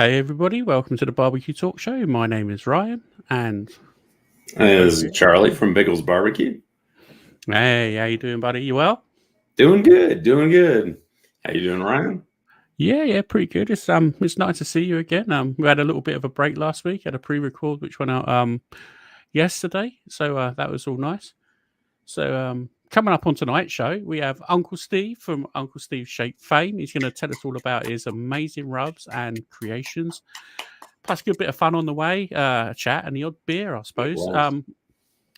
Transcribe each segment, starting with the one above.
Hey everybody, welcome to the BBQ Talks Show. My name is Ryan, and this is Charlie from Biggles Barbecue. Hey, how you doing, buddy? You well? Doing good, doing good. How you doing, Ryan? Yeah, pretty good. It's nice to see you again. We had a little bit of a break last week. Had a pre-record which went out yesterday, so that was all nice. So coming up on tonight's show, we have Uncle Steve from Uncle Steve's Shake fame. He's going to tell us all about his amazing rubs and creations. Plus, a good bit of fun on the way, chat and the odd beer, I suppose.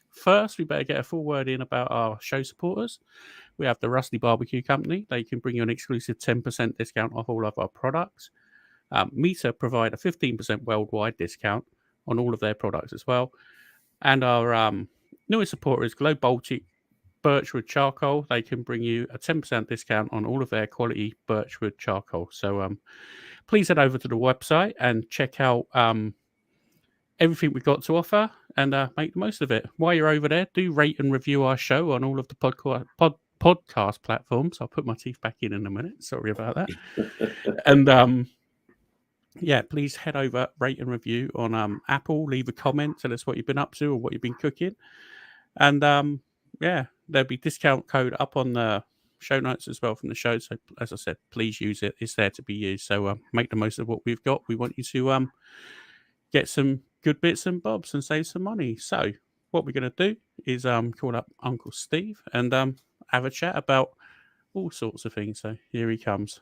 First, we better get a full word in about our show supporters. We have the Rusty Barbecue Company. They can bring you an exclusive 10% discount off all of our products. Meta provide a 15% worldwide discount on all of their products as well. And our newest supporter is Glow Baltic Birchwood Charcoal. They can bring you a 10% discount on all of their quality birchwood charcoal. So please head over to the website and check out everything we've got to offer and make the most of it. While you're over there, do rate and review our show on all of the podcast platforms. I'll put my teeth back in a minute. Sorry about that. And please head over, rate and review on Apple. Leave a comment. Tell us what you've been up to or what you've been cooking. And there'll be discount code up on the show notes as well from the show. So as I said, please use it. It's there to be used. So make the most of what we've got. We want you to get some good bits and bobs and save some money. So what we're going to do is call up Uncle Steve and have a chat about all sorts of things. So here he comes.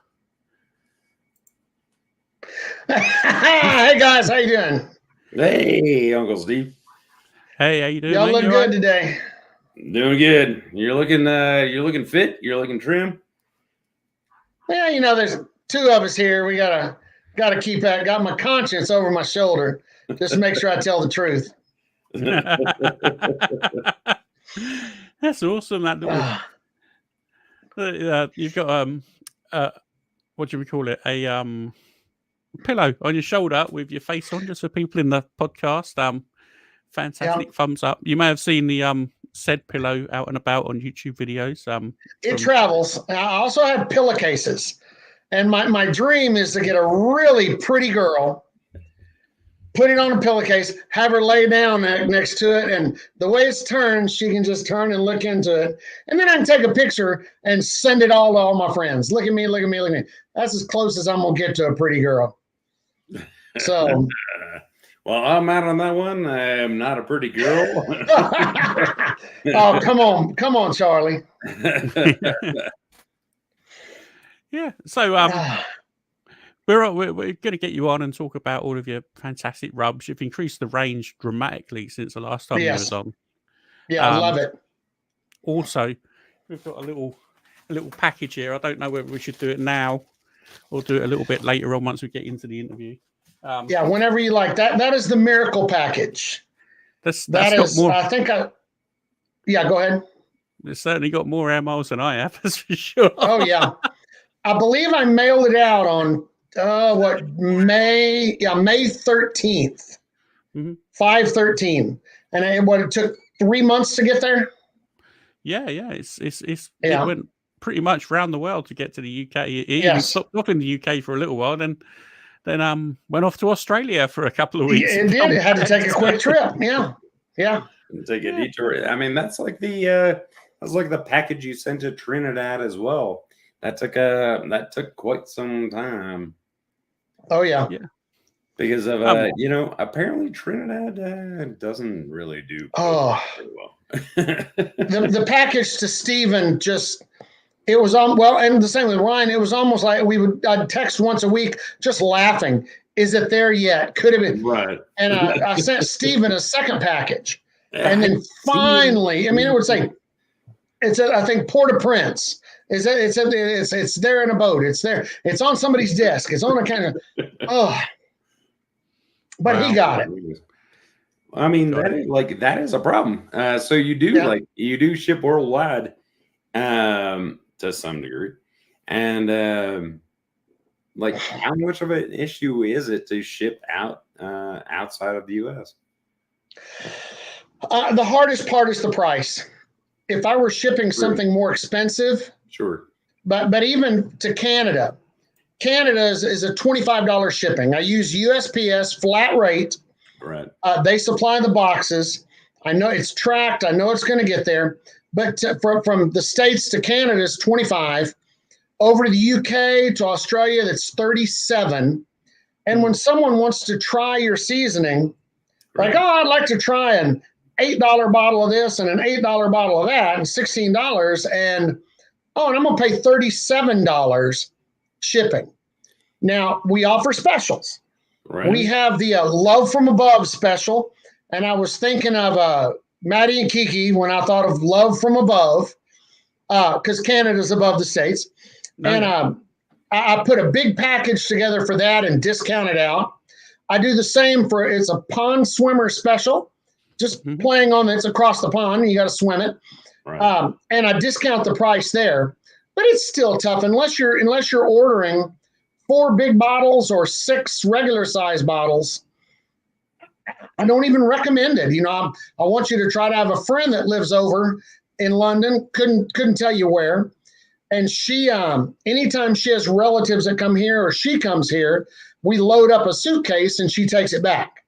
Hey guys, how you doing? Hey, Uncle Steve. Hey, how you doing? Y'all look good today. Doing good. You're looking fit. You're looking trim. Yeah, there's two of us here. We gotta keep that. Got my conscience over my shoulder. Just to make sure I tell the truth. That's awesome. That little, you've got what do we call it? A pillow on your shoulder with your face on, just for people in the podcast. Fantastic thumbs up. You may have seen the said pillow out and about on YouTube videos. It travels. I also have pillowcases, and my dream is to get a really pretty girl, put it on a pillowcase, have her lay down next to it, and the way it's turned, she can just turn and look into it, and then I can take a picture and send it all to all my friends. Look at me, look at me, look at me. That's as close as I'm gonna get to a pretty girl. So. Well, I'm out on that one. I am not a pretty girl. Oh, come on, Charlie. Yeah. So we're going to get you on and talk about all of your fantastic rubs. You've increased the range dramatically since the last time you was on. Yeah, I love it. Also, we've got a little package here. I don't know whether we should do it now or do it a little bit later on once we get into the interview. Whenever you like. That is the miracle package. That's got more. I think go ahead. It's certainly got more air miles than I have, that's for sure. Oh yeah, I believe I mailed it out on May 13th, 5/13, and it took 3 months to get there. Yeah, it went pretty much around the world to get to the UK. It stopped off in the UK for a little while, then went off to Australia for a couple of weeks. It did. It had to take a quick trip. Yeah. Take a detour. I mean, that's like the package you sent to Trinidad as well. That took quite some time. Oh yeah. Because of apparently Trinidad doesn't really do very well. the package to Stephen it was and the same with Ryan. It was almost like I'd text once a week, just laughing. Is it there yet? Could have been. Right. And I sent Stephen a second package, and then finally, it would say, I think Port-au-Prince. It's there in a boat. It's there. It's on somebody's desk. It's on a kind of. But wow. He got it. I mean, that is a problem. So you do ship worldwide. To some degree, and how much of an issue is it to ship out outside of the U.S.? The hardest part is the price. If I were shipping something more expensive, sure, but even to Canada, Canada is a $25 shipping. I use USPS flat rate. Right. They supply the boxes. I know it's tracked. I know it's going to get there. But from the States to Canada is 25. Over to the UK to Australia, that's 37. And when someone wants to try your seasoning, like, oh, I'd like to try an $8 bottle of this and an $8 bottle of that and $16 and I'm going to pay $37 shipping. Now, we offer specials. Right. We have the Love from Above special, and I was thinking of Maddie and Kiki when I thought of Love from Above, because Canada's above the States. And I put a big package together for that and discount it out. I do the same it's a pond swimmer special, just playing on it's across the pond. You got to swim it. Right. And I discount the price there, but it's still tough unless you're ordering 4 big bottles or 6 regular size bottles. I don't even recommend it. I want you to try to have a friend that lives over in London. Couldn't tell you where. And she, anytime she has relatives that come here or she comes here, we load up a suitcase and she takes it back.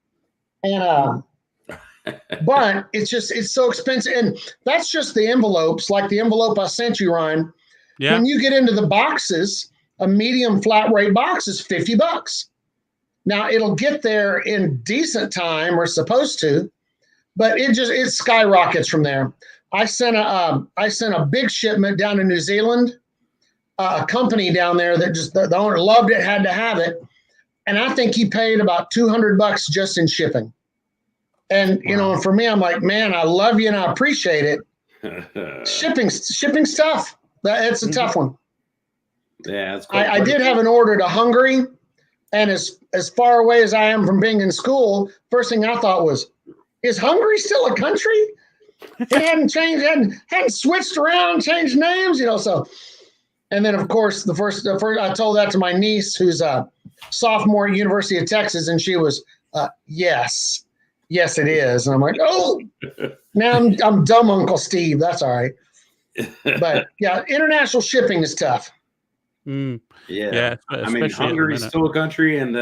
And, but it's so expensive. And that's just the envelopes, like the envelope I sent you, Ryan. Yeah. When you get into the boxes, a medium flat rate box is $50. Now it'll get there in decent time, or supposed to, but it skyrockets from there. I sent a big shipment down to New Zealand, a company down there that just the owner loved it, had to have it, and I think he paid about $200 just in shipping. And for me, I'm like, man, I love you and I appreciate it. Shipping's tough. It's a tough one. Yeah, I did have an order to Hungary, and as far away as I am from being in school, first thing I thought was, is Hungary still a country? It hadn't changed, hadn't switched around, changed names, so. And then, of course, the first I told that to my niece, who's a sophomore at University of Texas, and she was, yes, it is. And I'm like, oh, now I'm dumb, Uncle Steve. That's all right. But yeah, international shipping is tough. Yeah. I mean, Hungary's still a country, and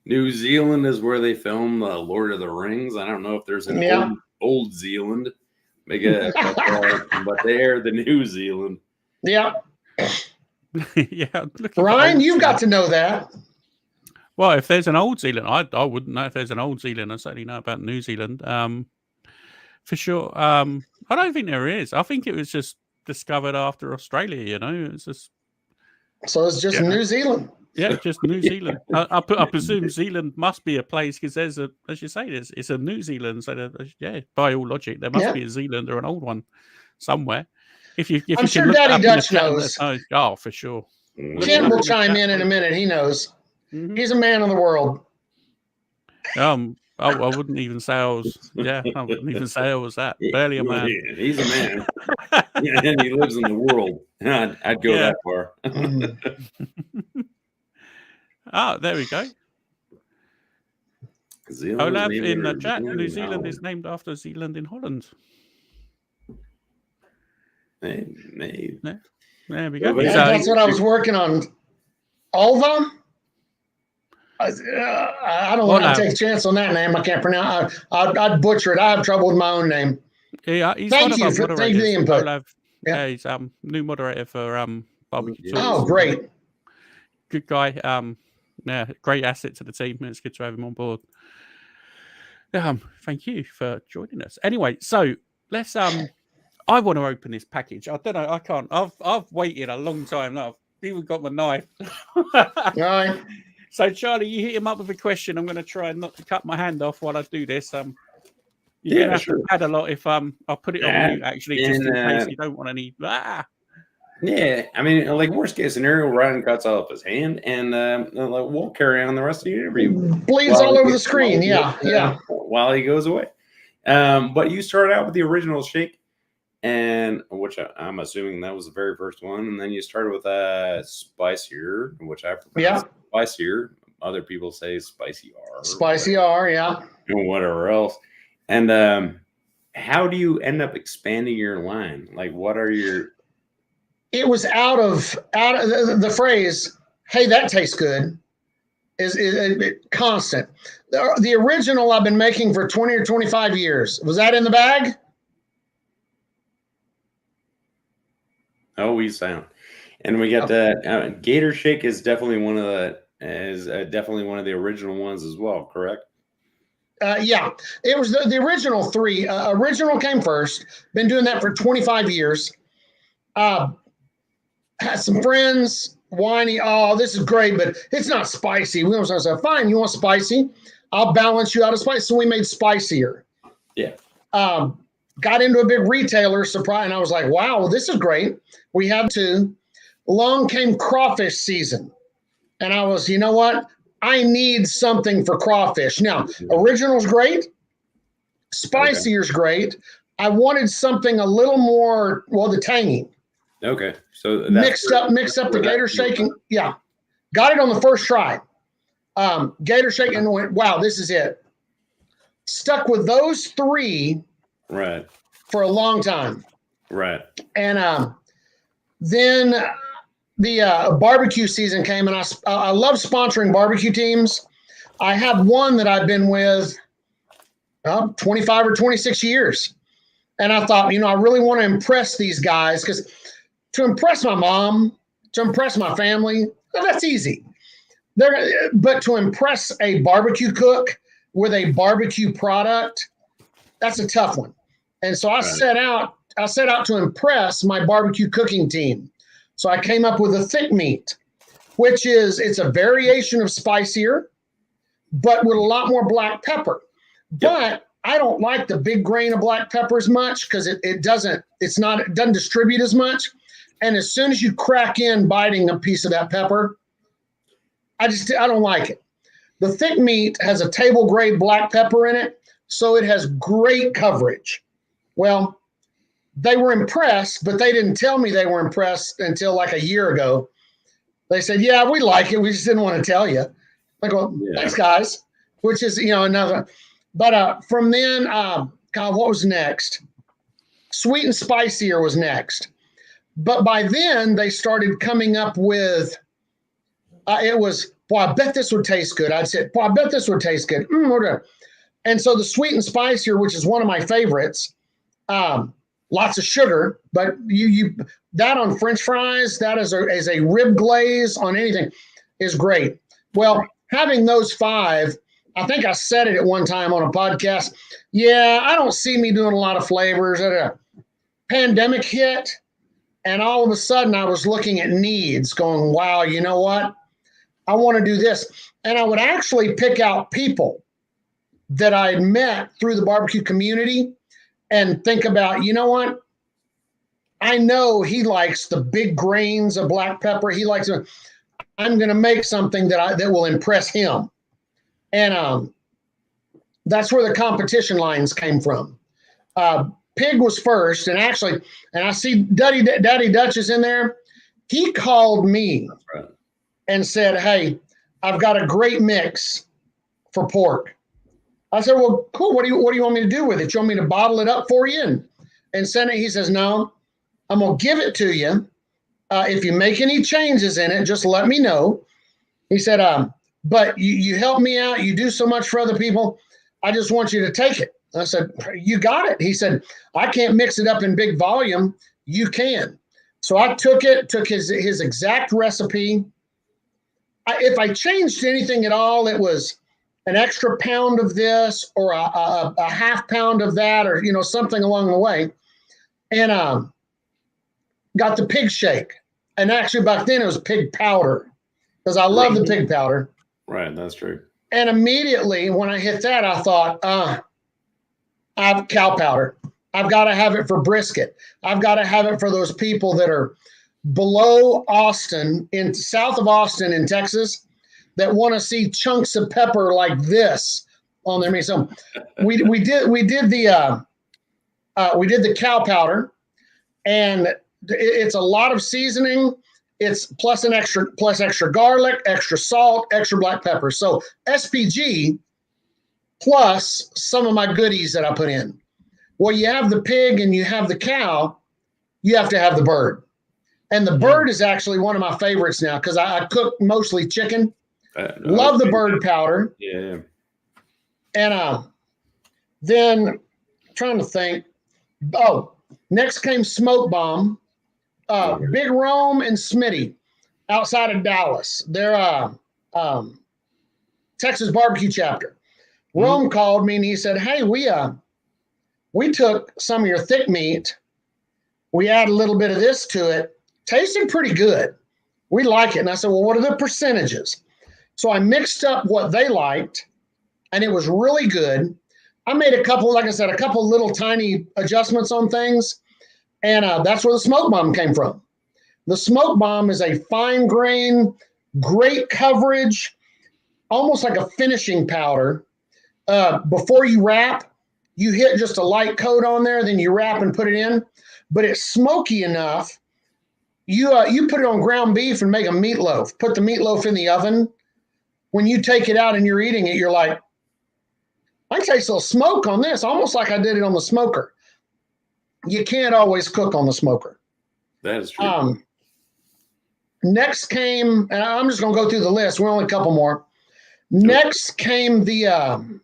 New Zealand is where they film Lord of the Rings. I don't know if there's an old Zealand, but they're the New Zealand. Yeah. Yeah. Ryan, you've got to know that. Well, if there's an old Zealand, I wouldn't know if there's an old Zealand. I certainly know about New Zealand. For sure. I don't think there is. I think it was just discovered after Australia, It's just. So it's just New Zealand. Yeah, just New Zealand. I presume Zealand must be a place because there's as you say, it's a New Zealand. So by all logic, there must be a Zealand or an old one somewhere. I'm sure Daddy Dutch knows. Oh, for sure. Kent will chime in a minute. He knows. Mm-hmm. He's a man of the world. I wouldn't even say I was. Yeah, I wouldn't even say I was that. Barely a man. Yeah, he's a man. And he lives in the world. I'd go that far. There we go. Olaf in the chat. New Zealand is named after Zealand in Holland. There we go. That's what I was working on. Ulva? I don't want to take a chance on that name. I can't pronounce. I'd butcher it. I have trouble with my own name. Yeah, thank you for the input. He's new moderator for BBQ Talks. Oh, great. Good guy. Great asset to the team. It's good to have him on board. Thank you for joining us. Anyway, so let's I want to open this package. I don't know. I can't. I've waited a long time now. I've even got my knife. All right. So, Charlie, you hit him up with a question. I'm going to try not to cut my hand off while I do this. You're going to have to add a lot if I'll put it on you, actually, just in case you don't want any. Yeah, I mean, like, worst case scenario, Ryan cuts off his hand, and we'll carry on the rest of the interview. Bleeds all over the screen, while he goes away. But you started out with the original shake, and which I'm assuming that was the very first one, and then you started with spicier, which I prefer spicier. Other people say spicy R. Spicy R, yeah. And whatever else. And how do you end up expanding your line? Like, what are your... It was out of the phrase, hey, that tastes good, is constant. The original I've been making for 20 or 25 years. Was that in the bag? Oh, we sound. And we got the Gator Shake is definitely one of the original ones as well, correct? Yeah, it was the original three. Original came first. Been doing that for 25 years. Had some friends whiny. Oh, this is great, but it's not spicy. We almost said, fine, you want spicy? I'll balance you out of spice. So we made spicier. Yeah. Got into a big retailer, surprise, and I was like, wow, this is great. We have to. Along came crawfish season. And I was, you know what? I need something for crawfish. Now, original's great. Spicier's great. I wanted something a little more, well, the tangy. Okay. So mixed up the Gator Shake. Yeah. Got it on the first try. Gator Shake and went, wow, this is it. Stuck with those three for a long time. Right. And then the barbecue season came, and I love sponsoring barbecue teams. I have one that I've been with 25 or 26 years. And I thought, I really want to impress these guys, because to impress my mom, to impress my family, that's easy. But to impress a barbecue cook with a barbecue product, that's a tough one. And so I set out to impress my barbecue cooking team. So I came up with a thick meat, which it's a variation of spicier, but with a lot more black pepper. Yep. But I don't like the big grain of black pepper as much, because it doesn't distribute as much. And as soon as you crack in biting a piece of that pepper, I don't like it. The thick meat has a table grade black pepper in it, so it has great coverage. Well, they were impressed, but they didn't tell me they were impressed until like a year ago. They said, yeah, we like it. We just didn't want to tell you. Like, well, thanks, guys. Which is, another. But from then, God, what was next? Sweet and spicier was next. But by then, they started coming up with, it was, boy, I bet this would taste good. I'd say, boy, I bet this would taste good. And so the sweet and spicier, which is one of my favorites, lots of sugar, but you that on French fries, that is a rib glaze on anything is great. Well, having those five, I think I said it at one time on a podcast. Yeah, I don't see me doing a lot of flavors. A pandemic hit, and all of a sudden I was looking at needs, going, wow, you know what? I want to do this. And I would actually pick out people that I had met through the barbecue community and think about, you know what? I know he likes the big grains of black pepper. He likes it. I'm going to make something that will impress him. And that's where the competition lines came from. Pig was first, and I see Daddy Dutch is in there. He called me and said, hey, I've got a great mix for pork. I said, well, cool. What do you want me to do with it? You want me to bottle it up for you and send it? He says, no, I'm going to give it to you. If you make any changes in it, just let me know. He said, but you help me out. You do so much for other people. I just want you to take it. I said, you got it. He said, I can't mix it up in big volume. You can. So I took his exact recipe. If I changed anything at all, it was an extra pound of this or a half pound of that, or, something along the way. And got the pig shake. And actually back then it was pig powder, because I love the pig powder. Right, that's true. And immediately when I hit that, I thought, I have cow powder. I've got to have it for brisket. I've got to have it for those people that are below Austin, south of Austin in Texas, that want to see chunks of pepper like this on their meat. So we did the cow powder, and it's a lot of seasoning. It's plus extra garlic, extra salt, extra black pepper. So SPG plus some of my goodies that I put in. Well, you have the pig and you have the cow, you have to have the bird. And the bird is actually one of my favorites now because I cook mostly chicken. Love the bird powder. Yeah. And then trying to think. Oh, next came Smoke Bomb. Big Rome and Smitty outside of Dallas. They're Texas BBQ Chapter. Rome called me and he said, hey, we took some of your thick meat. We add a little bit of this to it. Tasted pretty good. We like it. And I said, well, what are the percentages? So I mixed up what they liked, and it was really good. I made a couple little tiny adjustments on things, and that's where the Smoke Bomb came from. The Smoke Bomb is a fine grain, great coverage, almost like a finishing powder. Before you wrap, you hit just a light coat on there, then you wrap and put it in. But it's smoky enough. You put it on ground beef and make a meatloaf. Put the meatloaf in the oven. When you take it out and you're eating it, you're like, I can taste a little smoke on this, almost like I did it on the smoker. You can't always cook on the smoker. That is true. Next came, and I'm just going to go through the list. We're only a couple more. Next came the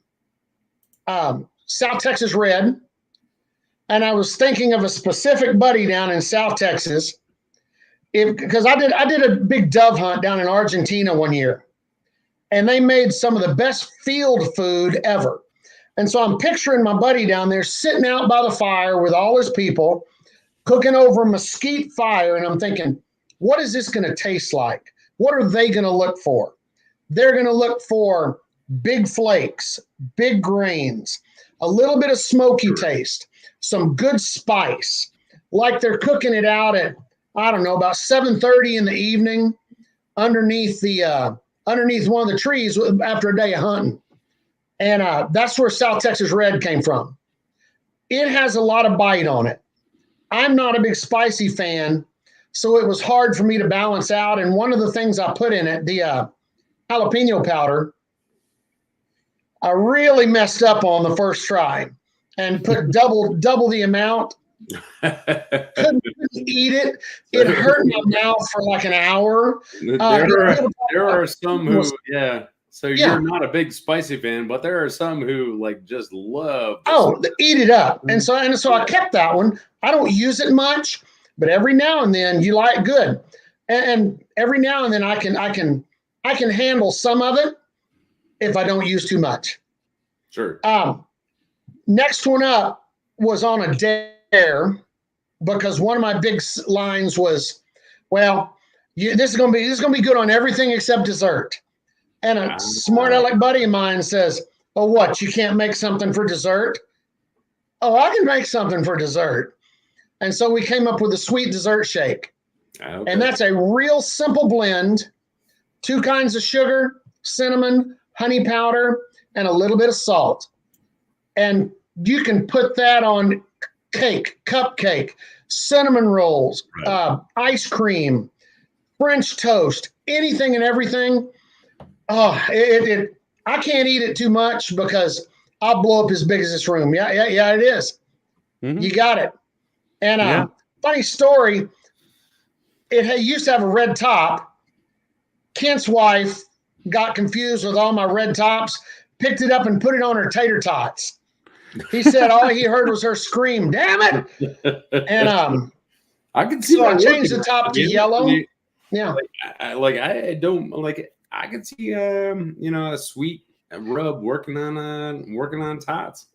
South Texas Red. And I was thinking of a specific buddy down in South Texas. Because I did a big dove hunt down in Argentina one year, and they made some of the best field food ever. And so I'm picturing my buddy down there sitting out by the fire with all his people, cooking over a mesquite fire. And I'm thinking, what is this going to taste like? What are they going to look for? They're going to look for big flakes, big grains, a little bit of smoky taste, some good spice, like they're cooking it out at, I don't know, about 7:30 in the evening underneath one of the trees after a day of hunting. And that's where South Texas Red came from. It has a lot of bite on it. I'm not a big spicy fan, so it was hard for me to balance out. And one of the things I put in it, the jalapeno powder, I really messed up on the first try and put double the amount. Couldn't eat it. It hurt my mouth for like an hour. There are some who, So you're not a big spicy fan, but there are some who like just love. Eat it up. And so I kept that one. I don't use it much, but every now and then you like good, and every now and then I can handle some of it if I don't use too much. Sure. Next one up was on a dare because one of my big lines was, well, this is gonna be good on everything except dessert. And a smart aleck buddy of mine says, "Oh, what? You can't make something for dessert?" "Oh, I can make something for dessert." And so we came up with a sweet dessert shake. Okay. And that's a real simple blend: 2 kinds of sugar, cinnamon, honey powder, and a little bit of salt. And you can put that on cake, cupcake, cinnamon rolls, ice cream, French toast, anything and everything. I can't eat it too much because I'll blow up as big as this room. Yeah, it is. Mm-hmm. You got it. And funny story, it used to have a red top. Kent's wife got confused with all my red tops, picked it up and put it on her tater tots. He said all he heard was her scream, "Damn it!" And I can see. So I changed the top to yellow. Yeah, I can see a sweet rub working on tots.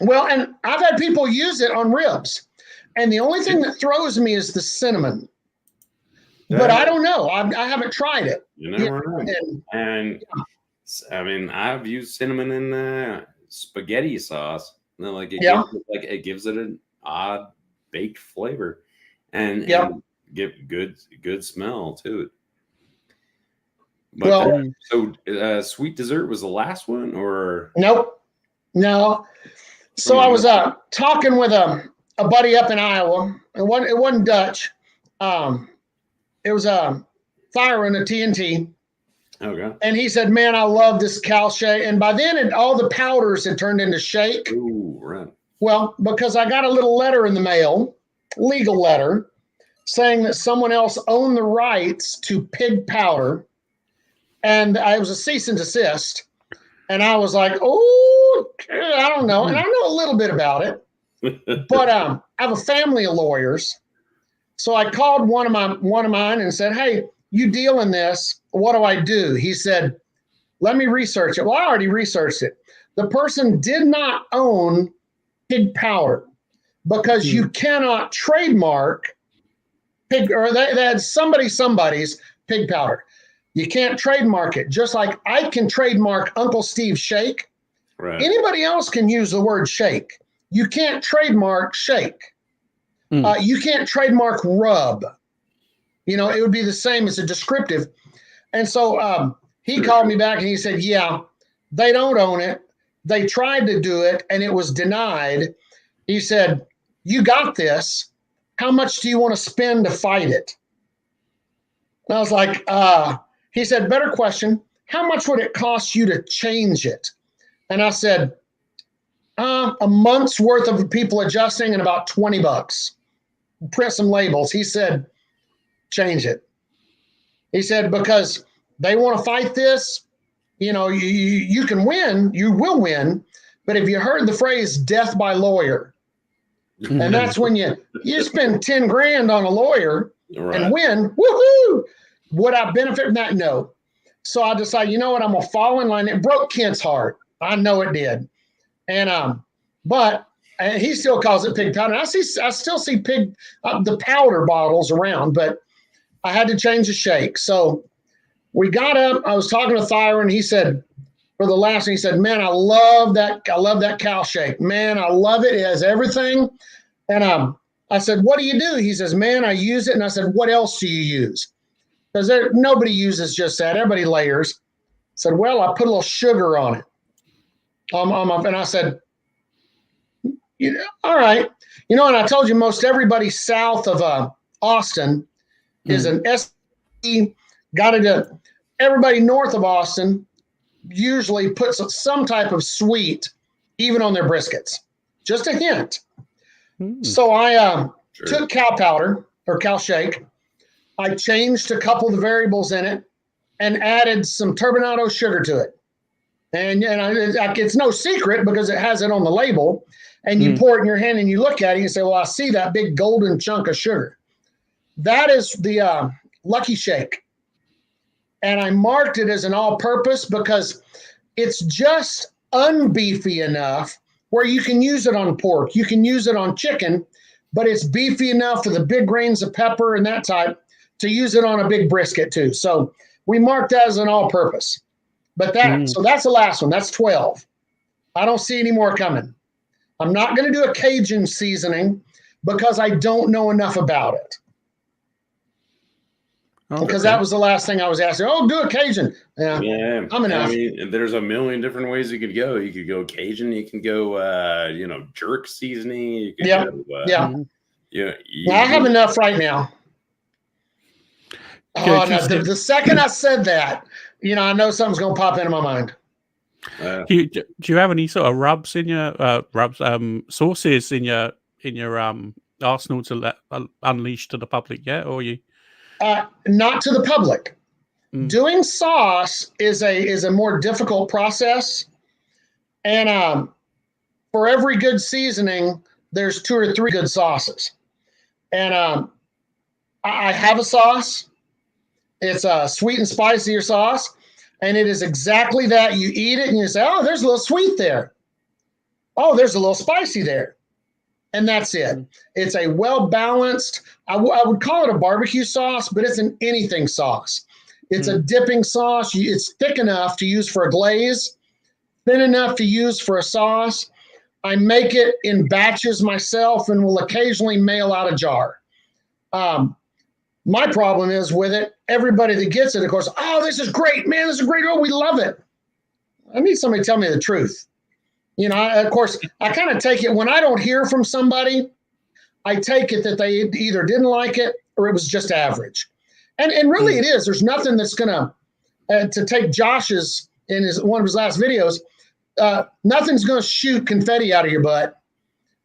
Well, and I've had people use it on ribs, and the only thing that throws me is the cinnamon. But I don't know. I haven't tried it. You never know. And I mean, I've used cinnamon in spaghetti sauce. It gives it an odd baked flavor, and give good smell to it. But sweet dessert was the last one, or nope, no. So I was talking with a buddy up in Iowa. It wasn't Dutch. It was fire in a TNT. Okay. And he said, "Man, I love this cow shake." And by then, all the powders had turned into shake. Ooh, right. Well, because I got a little letter in the mail, legal letter, saying that someone else owned the rights to pig powder, and I was a cease and desist. And I was like, oh, I don't know. And I know a little bit about it, but I have a family of lawyers. So I called one of mine and said, hey, you deal in this. What do I do? He said, let me research it. Well, I already researched it. The person did not own pig powder because you cannot trademark pig, or they had somebody's pig powder. You can't trademark it. Just like I can trademark Uncle Steve's shake. Right. Anybody else can use the word shake. You can't trademark shake. You can't trademark rub. It would be the same as a descriptive. And so he called me back and he said, yeah, they don't own it. They tried to do it and it was denied. He said, you got this. How much do you want to spend to fight it? And I was like, he said, better question. How much would it cost you to change it? And I said, a month's worth of people adjusting and about $20. Print some labels. He said, change it. He said, because they want to fight this. You can win. You will win. But if you heard the phrase death by lawyer, and that's when you spend 10 grand on a lawyer and win, woohoo! Would I benefit from that? No. So I decided, you know what? I'm going to fall in line. It broke Kent's heart. I know it did. And, but he still calls it pig powder. I still see pig, the powder bottles around, but I had to change the shake. So we got up, I was talking to Thyron. He said, for the last one, he said, man, I love that cow shake. Man, I love it. It has everything. And, I said, what do you do? He says, man, I use it. And I said, what else do you use? Because nobody uses just that. Everybody layers. I said, well, I put a little sugar on it. And I said, all right. And I told you most everybody south of Austin is an SE. Everybody north of Austin usually puts some type of sweet even on their briskets. Just a hint. So I took cow powder or cow shake. I changed a couple of the variables in it and added some turbinado sugar to it. And it's no secret because it has it on the label. And you pour it in your hand and you look at it and you say, well, I see that big golden chunk of sugar. That is the Lucky Shake. And I marked it as an all-purpose because it's just unbeefy enough where you can use it on pork. You can use it on chicken, but it's beefy enough for the big grains of pepper and that type to use it on a big brisket too. So we marked that as an all-purpose. But so that's the last one. That's 12. I don't see any more coming. I'm not going to do a Cajun seasoning because I don't know enough about it. Because that was the last thing I was asking. Oh, do a Cajun. Yeah. I'm enough. I mean, there's a million different ways you could go. You could go Cajun. You can go, jerk seasoning. You could go, I have enough right now. The second I said that, I know something's going to pop into my mind. Do you have any sort of rubs in your sauces in your arsenal to let unleash to the public yet, or you? Not to the public. Doing sauce is a more difficult process, and for every good seasoning, there's 2 or 3 good sauces. And I have a sauce. It's a sweet and spicier sauce. And it is exactly that. You eat it and you say, oh, there's a little sweet there. Oh, there's a little spicy there. And that's it. It's a well-balanced, I would call it a barbecue sauce, but it's an anything sauce. It's a dipping sauce. It's thick enough to use for a glaze, thin enough to use for a sauce. I make it in batches myself and will occasionally mail out a jar. My problem is with it, everybody that gets it, of course, oh, this is great, man, this is great. Oh, we love it. I need somebody to tell me the truth. Of course, I kind of take it when I don't hear from somebody, I take it that they either didn't like it or it was just average. And really it is. There's nothing that's going to take Josh's in one of his last videos. Nothing's going to shoot confetti out of your butt.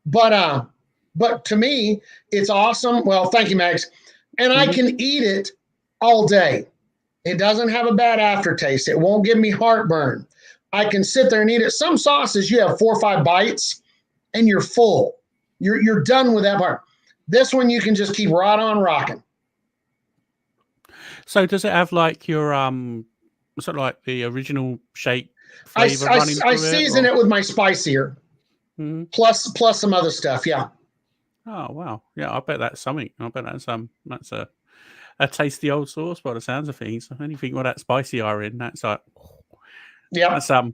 But to me, it's awesome. Well, thank you, Max. and I can eat it all day. It doesn't have a bad aftertaste. It won't give me heartburn. I can sit there and eat it. Some sauces, you have 4 or 5 bites and you're full. You're done with that part. This one, you can just keep right on rocking. So does it have like your sort of like the original shake I flavor running through season it with my spicier, plus some other stuff. Yeah. Oh wow, yeah. I bet that's something. I bet that's a tasty old sauce by the sounds of things. Anything with that spicy are in, that's like, yeah. That's I'm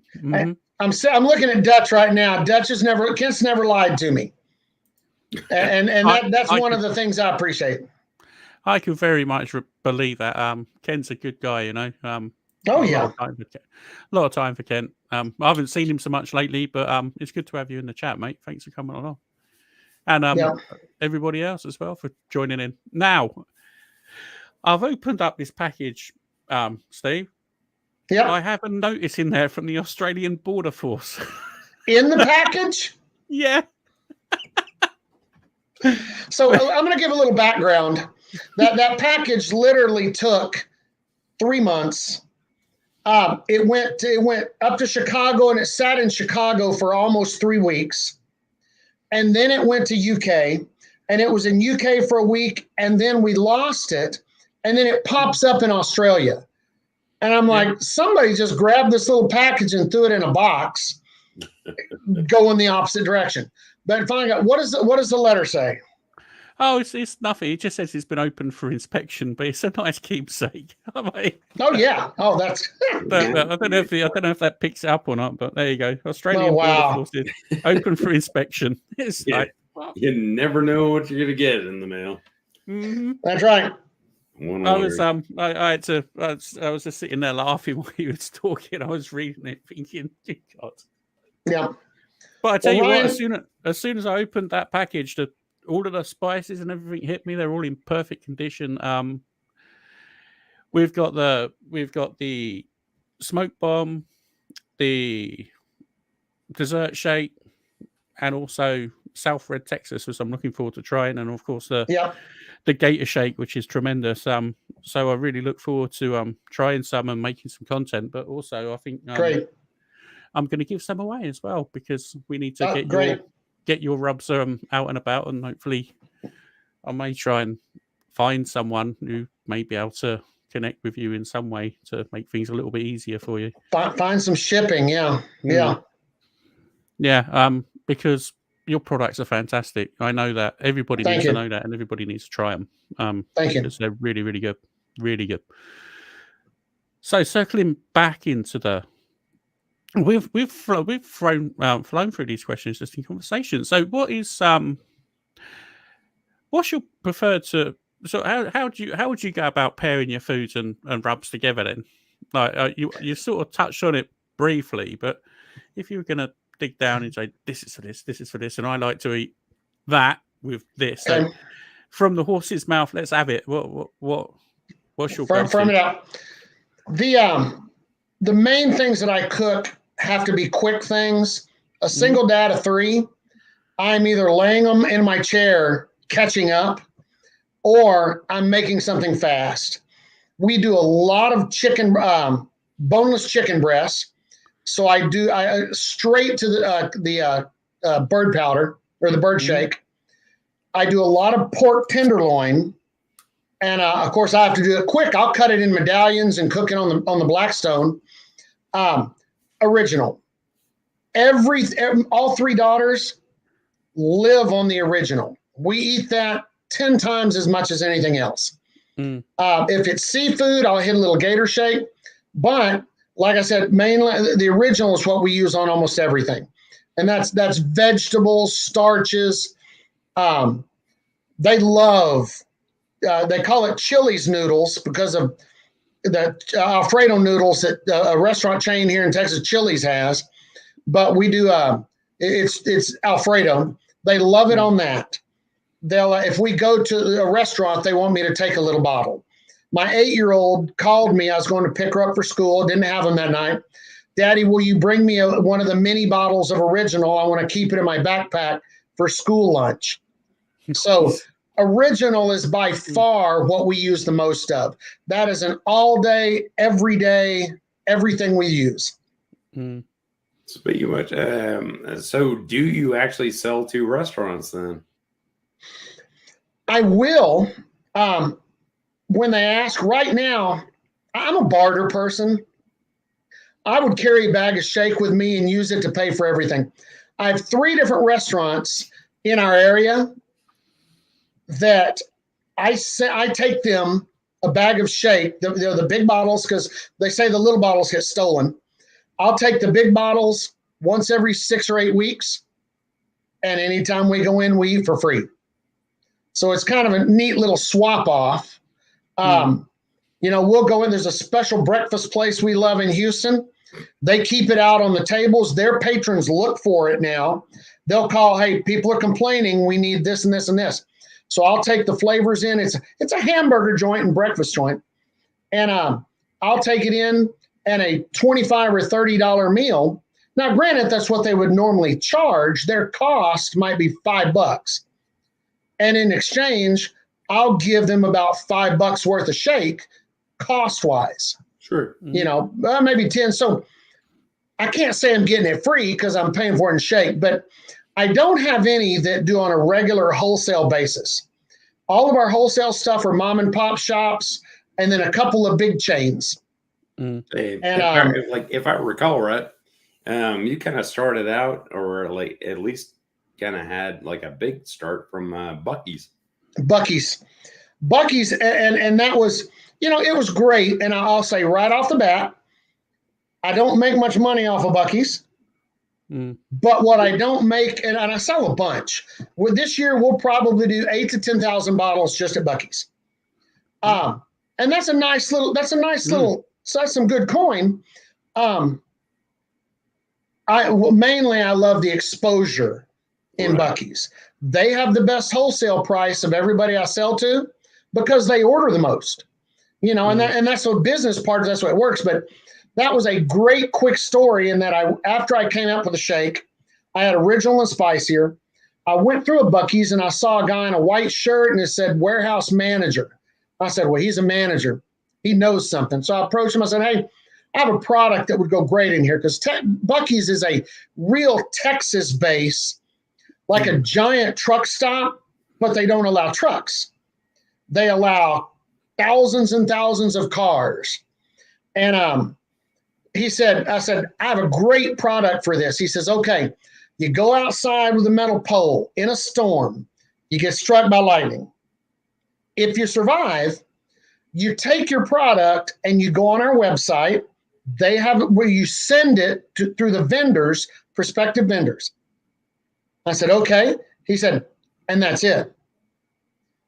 looking at Dutch right now. Kent's never lied to me, and that's one of the things I appreciate. I could very much believe that. Kent's a good guy, you know. Oh yeah, a lot of time for Kent. I haven't seen him so much lately, but it's good to have you in the chat, mate. Thanks for coming along, and everybody else as well for joining in. Now, I've opened up this package, Steve. Yeah, I have a notice in there from the Australian Border Force. In the package? Yeah. So I'm going to give a little background. That package literally took 3 months. It went up to Chicago, and it sat in Chicago for almost 3 weeks. And then it went to UK, and it was in UK for a week, and then we lost it, and then it pops up in Australia. And I'm like, somebody just grabbed this little package and threw it in a box, going the opposite direction. But finally, what does the letter say? Oh, it's nothing. It just says it's been open for inspection, but it's a nice keepsake. Oh yeah. Oh, that's. But I don't know if that picks it up or not. But there you go. Australian Border Force is open for inspection. It's like, well, you never know what you're gonna get in the mail. That's right. I was just sitting there laughing while he was talking. I was reading it, thinking, God. Yeah. But I tell you what, as soon as I opened that package, all of the spices and everything hit me. They're all in perfect condition. We've got the smoke bomb, the dessert shake, and also South Red Texas, which I'm looking forward to trying, and of course the Gator Shake, which is tremendous. So I really look forward to trying some and making some content. But also, I think great. I'm going to give some away as well, because we need to get your rubs out and about, and hopefully I may try and find someone who may be able to connect with you in some way to make things a little bit easier for you. Find some shipping, yeah. Because your products are fantastic. I know that. Everybody needs to know that, and everybody needs to try them. Thank you. Because they're really, really good. Really good. So circling back into the, we've flown through these questions just in conversation. So what's your preferred to? So how would you go about pairing your foods and rubs together then? Like you sort of touched on it briefly, but if you were going to dig down and say this is for this, and I like to eat that with this. So from the horse's mouth, let's have it. What's your from it out? The main things that I cook have to be quick things. A single dad of 3. I'm either laying them in my chair, catching up, or I'm making something fast. We do a lot of chicken, boneless chicken breasts. So I straight to the bird powder or the bird shake. I do a lot of pork tenderloin, and of course I have to do it quick. I'll cut it in medallions and cook it on the Blackstone. Original. All 3 daughters live on the original. We eat that 10 times as much as anything else. If it's seafood, I'll hit a little gator shake. But like I said, mainly the original is what we use on almost everything. And that's vegetables, starches. They love, they call it Chili's noodles because of the Alfredo noodles that a restaurant chain here in Texas, Chili's, has. But we do, it's Alfredo. They love it on that. They'll, if we go to a restaurant, they want me to take a little bottle. My 8-year-old called me. I was going to pick her up for school. Didn't have them that night. Daddy, will you bring me one of the mini bottles of original? I want to keep it in my backpack for school lunch. So original is by far what we use the most of. That is an all day, every day, everything we use. Mm. Speaking of which, so do you actually sell to restaurants then? I will. When they ask right now, I'm a barter person. I would carry a bag of shake with me and use it to pay for everything. I have 3 different restaurants in our area that I take them a bag of shake, the big bottles, because they say the little bottles get stolen. I'll take the big bottles once every 6 or 8 weeks. And anytime we go in, we eat for free. So it's kind of a neat little swap off. We'll go in. There's a special breakfast place we love in Houston. They keep it out on the tables. Their patrons look for it now. They'll call, hey, people are complaining. We need this and this and this. So I'll take the flavors in. It's a hamburger joint and breakfast joint. And I'll take it in and a $25 or $30 meal. Now, granted, that's what they would normally charge. Their cost might be $5. And in exchange, I'll give them about $5 worth of shake cost-wise. Sure. Maybe 10. So I can't say I'm getting it free because I'm paying for it in shake, but I don't have any that do on a regular wholesale basis. All of our wholesale stuff are mom and pop shops and then a couple of big chains. If I recall right, you kind of started out, or like at least kind of had like a big start from Buc-ee's. Buc-ee's, and that was, it was great. And I'll say right off the bat, I don't make much money off of Buc-ee's. But what I don't make, and I sell a bunch. With this year, we'll probably do 8,000 to 10,000 bottles just at Buc-ee's. And that's a nice little. So that's some good coin. I love the exposure in Buc-ee's. They have the best wholesale price of everybody I sell to because they order the most. And that's a business part. That's what it works. But that was a great quick story in that after I came up with a shake, I had original and spicier. I went through a Buc-ee's and I saw a guy in a white shirt and it said warehouse manager. I said, well, he's a manager. He knows something. So I approached him. I said, hey, I have a product that would go great in here because Buc-ee's is a real Texas base, like a giant truck stop, but they don't allow trucks. They allow thousands and thousands of cars. And I said, I have a great product for this. He says, okay, you go outside with a metal pole in a storm, you get struck by lightning. If you survive, you take your product and you go on our website. They have it where you send it through the vendors, prospective vendors. I said, okay. He said, and that's it.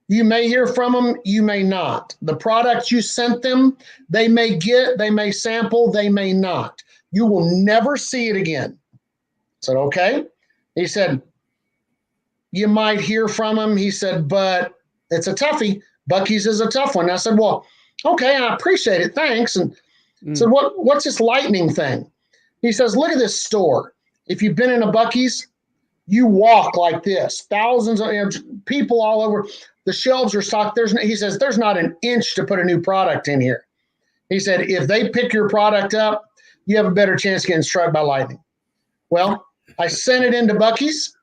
You may hear from them, you may not. The products you sent them, they may get, they may sample, they may not. You will never see it again. I said, okay. He said, you might hear from them. He said, but it's a toughie. Buc-ee's is a tough one. I said, well, okay, I appreciate it. Thanks. And said, what's this lightning thing? He says, look at this store. If you've been in a Buc-ee's, you walk like this. Thousands of people all over. The shelves are stocked. He says, there's not an inch to put a new product in here. He said, if they pick your product up, you have a better chance of getting struck by lightning. Well, I sent it into Buc-ee's.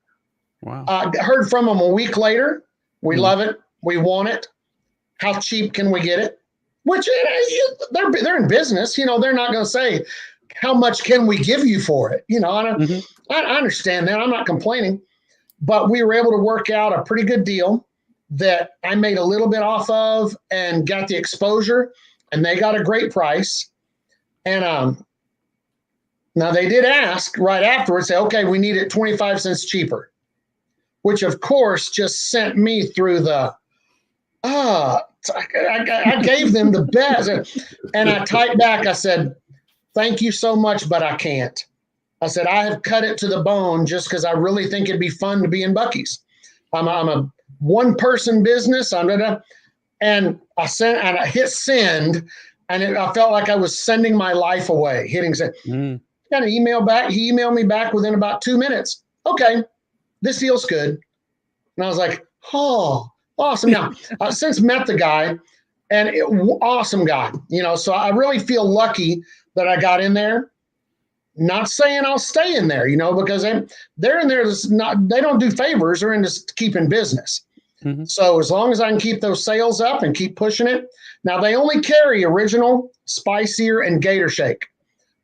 Wow. I heard from them a week later. We love it. We want it. How cheap can we get it? Which they're in business. They're not going to say, how much can we give you for it? I understand that. I'm not complaining. But we were able to work out a pretty good deal that I made a little bit off of and got the exposure, and they got a great price. And now they did ask right afterwards, say, okay, we need it 25 cents cheaper, which of course just sent me through the, I gave them the best. And I typed back, I said, thank you so much, but I can't. I said, I have cut it to the bone just because I really think it'd be fun to be in Buc-ee's. I'm a one-person business. And I hit send, and I felt like I was sending my life away, hitting send. Got an email back. He emailed me back within about 2 minutes. Okay, this feels good. And I was like, oh, Awesome. Now, since met the guy, and awesome guy, so I really feel lucky that I got in there. Not saying I'll stay in there, because they're in there. They don't do favors. They're in just keeping business. Mm-hmm. So as long as I can keep those sales up and keep pushing it. Now they only carry original, spicier, and Gator Shake.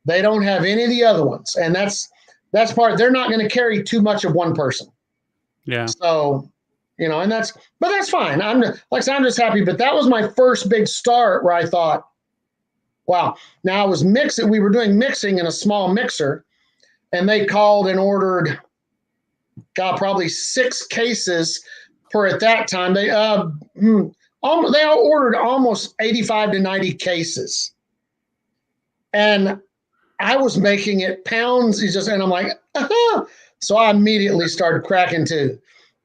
They don't have any of the other ones, and that's part. They're not going to carry too much of one person. Yeah. So, but that's fine. I'm just happy. But that was my first big start where I thought, wow. Now I was mixing. We were doing mixing in a small mixer, and they called and ordered, probably 6 cases per at that time. They ordered almost 85 to 90 cases, and I was making it pounds. And I'm like, so I immediately started cracking too.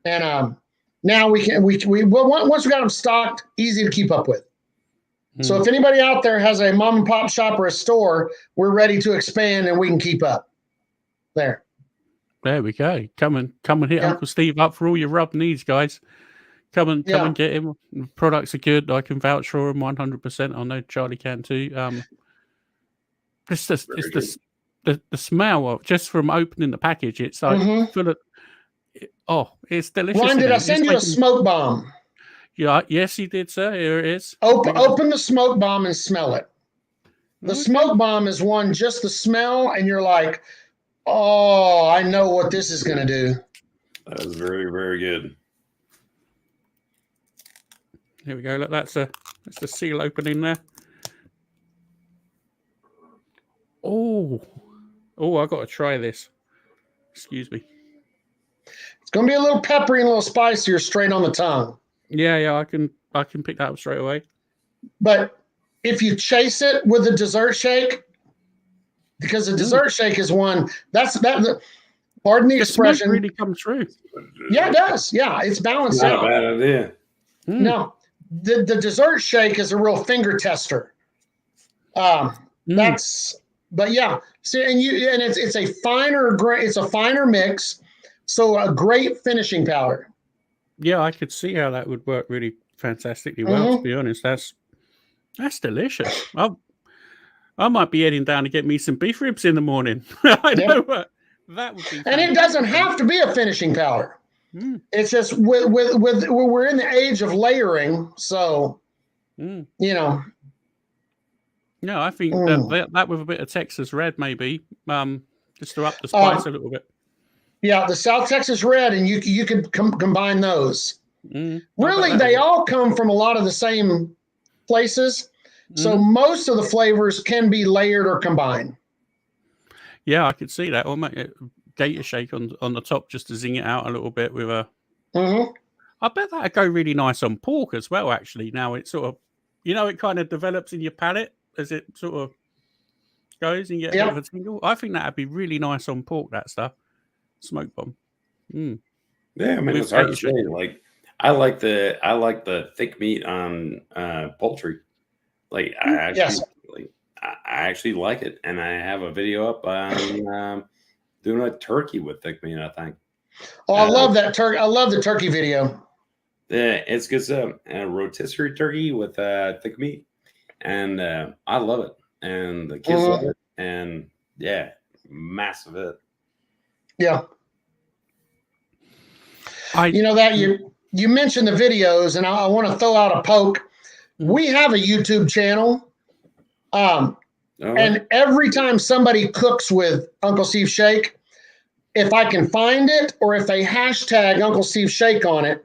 And now once we got them stocked, easy to keep up with. So if anybody out there has a mom and pop shop or a store, we're ready to expand and we can keep up. There we go. Come and hit Uncle Steve up for all your rub needs, guys. Come and get him. The products are good. I can vouch for them 100%. I know Charlie can too. It's the smell of just from opening the package. It's like full of. It's delicious. Ron, did I send you a smoke bomb? Yeah, yes, you did, sir. Here it is. Open the smoke bomb and smell it. The smoke bomb is just the smell, and you're like, oh, I know what this is going to do. That was very, very good. Here we go. Look, that's the seal opening there. Oh, I got to try this. Excuse me. It's going to be a little peppery and a little spicier straight on the tongue. Yeah, I can pick that up straight away. But if you chase it with a dessert shake, because a dessert shake is one pardon the expression, smoke really comes through. Yeah, it does. Yeah, it's balanced out. Not a bad idea. No, the dessert shake is a real finger tester. But yeah. See, and it's a finer mix, so a great finishing powder. Yeah, I could see how that would work really fantastically well. To be honest, that's delicious. I might be heading down to get me some beef ribs in the morning. I know what that would be. And it doesn't have to be a finishing powder. It's just we're in the age of layering, so No, I think that with a bit of Texas red, maybe, just to up the spice a little bit. Yeah, the South Texas red, and you could combine those. Really, they all come from a lot of the same places, so most of the flavors can be layered or combined. Yeah, I could see that. Or make it Gator Shake on the top just to zing it out a little bit with a. I bet that'd go really nice on pork as well. Actually, now it sort of, it kind of develops in your palate as it sort of goes, and you get a bit of a tingle. I think that'd be really nice on pork. That stuff. Smoke bomb. Yeah, I mean, it's hard to say. Like, I like the thick meat on poultry. Like, I actually like it, and I have a video up on doing a turkey with thick meat. I think. Oh, I love that turkey. I love the turkey video. Yeah, it's good stuff. A rotisserie turkey with thick meat, and I love it, and the kids love it, and massive hit. Yeah. You mentioned the videos, and I want to throw out a poke. We have a YouTube channel. And every time somebody cooks with Uncle Steve Shake, if I can find it or if they hashtag Uncle Steve Shake on it,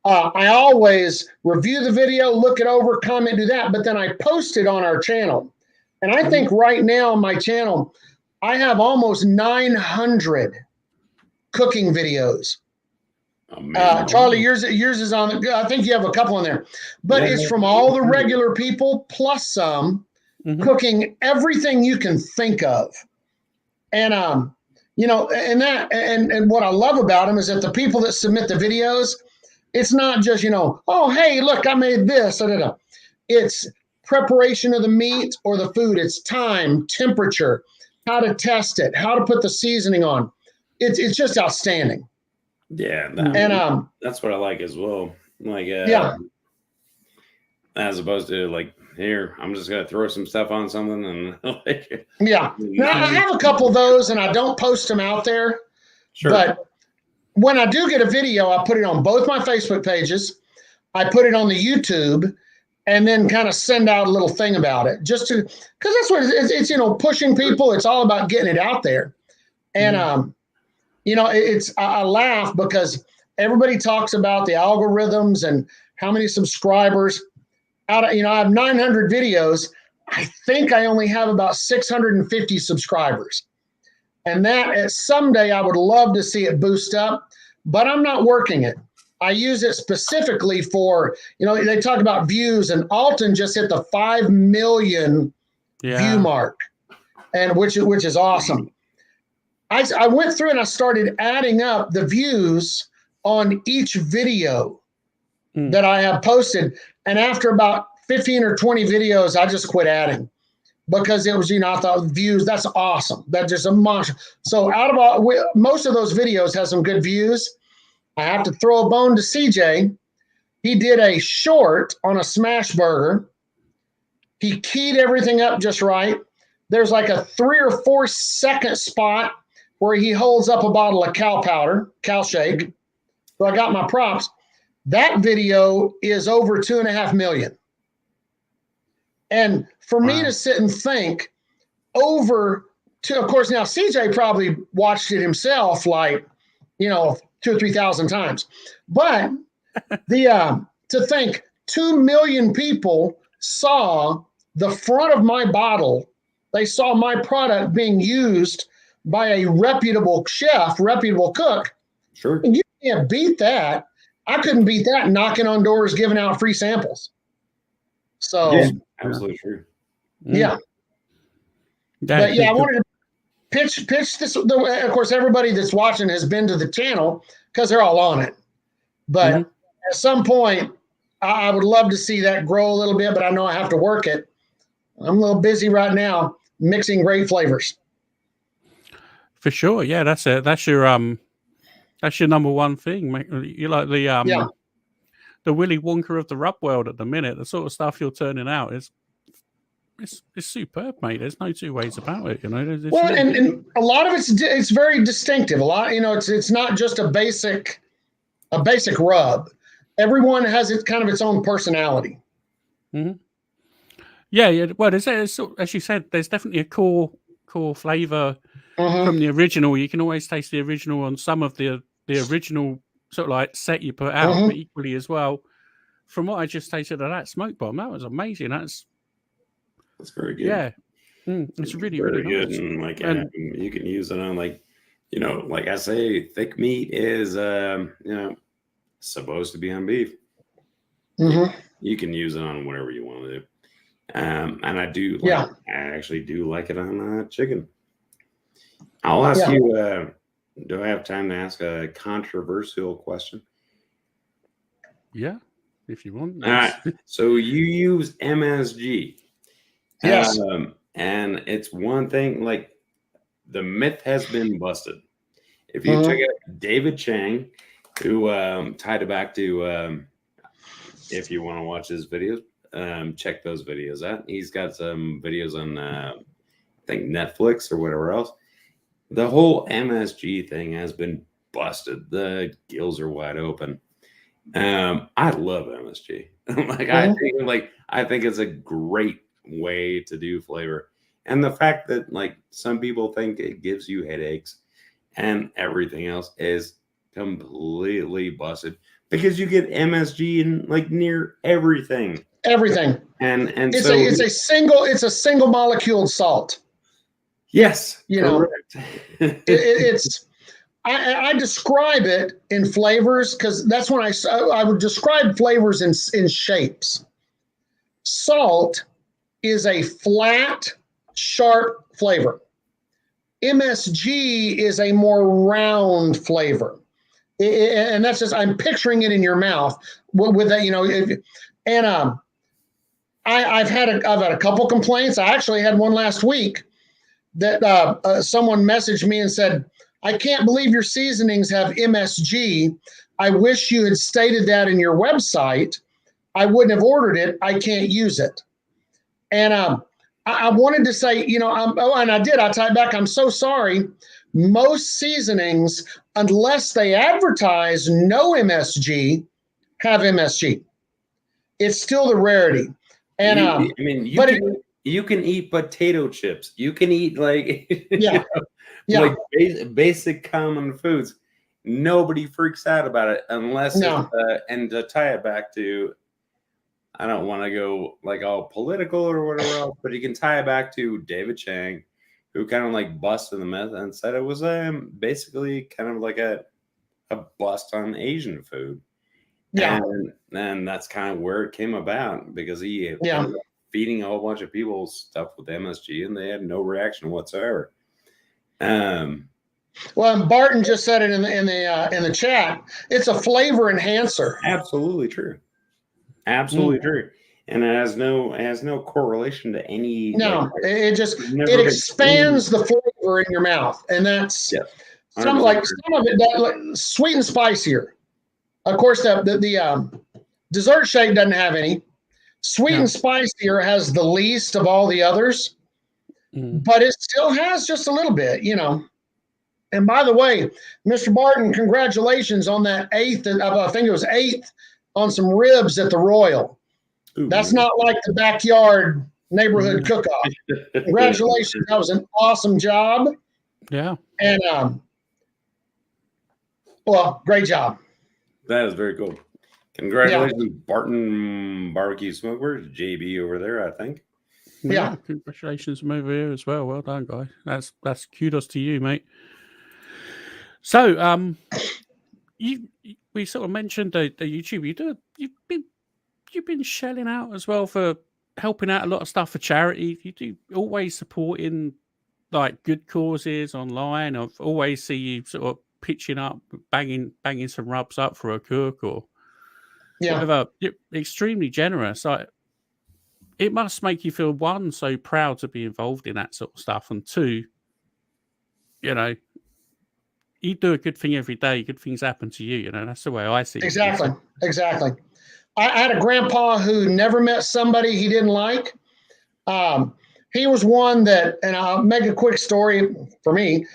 I always review the video, look it over, comment, do that, but then I post it on our channel. And I think right now on my channel, I have almost 900 cooking videos. Charlie, yours is on. I think you have a couple in there, but it's from all the regular people plus some cooking everything you can think of, and and what I love about them is that the people that submit the videos, it's not just oh hey look I made this. It's preparation of the meat or the food. It's time, temperature, how to test it, how to put the seasoning on. It's just outstanding. Yeah, that's what I like as well. Like, Yeah. as opposed to like, here, I'm just gonna throw some stuff on something and like, Yeah. Now I have a couple of those, and I don't post them out there. sure. But when I do get a video, I put it on both my Facebook pages. I put it on the YouTube, and then kind of send out a little thing about it, just to, because that's what it's pushing people. It's all about getting it out there. And I laugh because everybody talks about the algorithms and how many subscribers. I have 900 videos. I think I only have about 650 subscribers. And that someday I would love to see it boost up, but I'm not working it. I use it specifically for, they talk about views, and Alton just hit the 5 million view mark, and which is awesome. I went through and I started adding up the views on each video that I have posted. And after about 15 or 20 videos, I just quit adding, because it was, I thought views, that's awesome. That's just a monster. So out of most of those videos have some good views. I have to throw a bone to CJ. He did a short on a smash burger. He keyed everything up just right. There's like a 3 or 4 second spot where he holds up a bottle of cow powder, cow shake. So I got my props. That video is over 2.5 million. And for me to sit and think of course, now CJ probably watched it himself, like, 2,000 or 3,000 times. But to think 2 million people saw the front of my bottle, they saw my product being used by a reputable chef, reputable cook. Sure. And you can't beat that. I couldn't beat that knocking on doors, giving out free samples. So yeah, absolutely true. Yeah. But yeah, I wanted to pitch this. Of course, everybody that's watching has been to the channel because they're all on it. But at some point, I would love to see that grow a little bit, but I know I have to work it. I'm a little busy right now mixing great flavors. For sure, yeah, that's it. That's your number one thing. You're like the Willy Wonka of the rub world at the minute. The sort of stuff you're turning out is it's superb, mate. There's no two ways about it. Well, and a lot of it's very distinctive. A lot, it's not just a basic rub. Everyone has its own personality. Mm-hmm. Yeah. Well, there's as you said, there's definitely a core flavor from the original. You can always taste the original on some of the original sort of like set you put out, but equally as well. From what I just tasted of that smoke bomb, that was amazing. That's very good. Yeah, it's really very really good, nice. And you can use it on like I say, thick meat is supposed to be on beef. You can use it on whatever you want to do, and I actually do like it on chicken. I'll ask you. Do I have time to ask a controversial question? Yeah, if you want. All right. So you use MSG. Yes. And it's one thing, like, the myth has been busted. If you check out David Chang, who tied it back to, if you want to watch his videos, check those videos out. He's got some videos on, I think, Netflix or whatever else. The whole MSG thing has been busted. The gills are wide open. I love MSG. I think it's a great way to do flavor. And the fact that like some people think it gives you headaches and everything else is completely busted, because you get MSG in like near everything. And it's a single molecule salt. Yes, correct. I describe it in flavors, because that's when I would describe flavors in shapes. Salt is a flat, sharp flavor. MSG is a more round flavor. And that's just, I'm picturing it in your mouth with that, I've had a couple complaints. I actually had one last week that someone messaged me and said, I can't believe your seasonings have MSG. I wish you had stated that in your website. I wouldn't have ordered it. I can't use it. And I wanted to say, and I did. I typed back, I'm so sorry. Most seasonings, unless they advertise no MSG, have MSG. It's still the rarity. And you can eat potato chips. You can eat like like basic common foods. Nobody freaks out about it unless and to tie it back to, I don't want to go like all political or whatever else, but you can tie it back to David Chang, who kind of like busted the myth and said it was basically kind of like a bust on Asian food. Yeah. And that's kind of where it came about, because he ended up feeding a whole bunch of people stuff with MSG and they had no reaction whatsoever. Well, and Barton just said it in the chat. It's a flavor enhancer. Absolutely true. Absolutely true. And it has no correlation to any. No, it expands the flavor in your mouth, and that's some of it sweet and spicier. Of course, the dessert shake doesn't have any. Sweet and spicier has the least of all the others, but it still has just a little bit, And by the way, Mr. Barton, congratulations on that I think it was 8th on some ribs at the Royal. Ooh, that's not like the backyard neighborhood cook-off. Congratulations. That was an awesome job. Yeah. And, great job. That is very cool. Congratulations, Barton Barbecue Smokers, JB over there, I think. Yeah. Congratulations from over here as well. Well done, guys. That's kudos to you, mate. So, we sort of mentioned the YouTube. You've been shelling out as well for helping out a lot of stuff for charity. You do always supporting like good causes online. I've always see you sort of pitching up, banging some rubs up for a cook or whatever. You're extremely generous. It must make you feel, one, so proud to be involved in that sort of stuff, and two, you do a good thing every day. Good things happen to you. That's the way I see it. Exactly. I had a grandpa who never met somebody he didn't like. He was one that, and I'll make a quick story for me.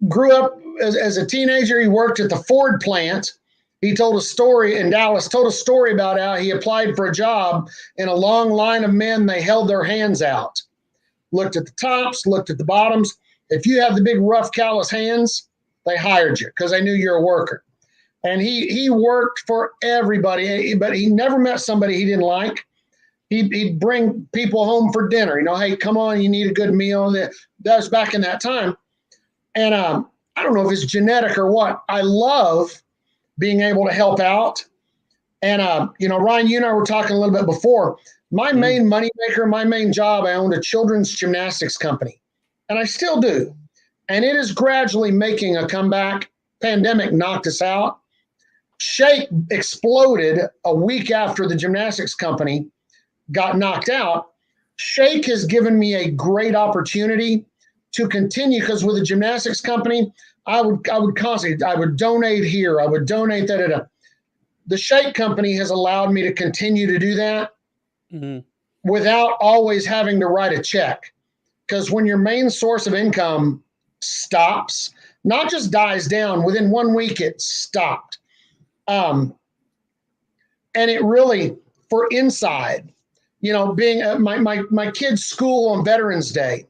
Grew up as a teenager. He worked at the Ford plant. He told a story in Dallas, about how he applied for a job in a long line of men. They held their hands out, looked at the tops, looked at the bottoms. If you have the big, rough, callous hands, they hired you because they knew you're a worker. And he worked for everybody, but he never met somebody he didn't like. He'd bring people home for dinner. Hey, come on, you need a good meal. That was back in that time. And I don't know if it's genetic or what. I love being able to help out. And, Ryan, you and I were talking a little bit before. My main moneymaker, my main job, I owned a children's gymnastics company. And I still do. And it is gradually making a comeback. Pandemic knocked us out. Shake exploded a week after the gymnastics company got knocked out. Shake has given me a great opportunity to continue, because with the gymnastics company, I would constantly, I would donate here, I would donate that. The Shake company has allowed me to continue to do that without always having to write a check. Because when your main source of income stops, not just dies down, within 1 week it stopped. And it really, for inside, being at my kid's school on Veterans Day,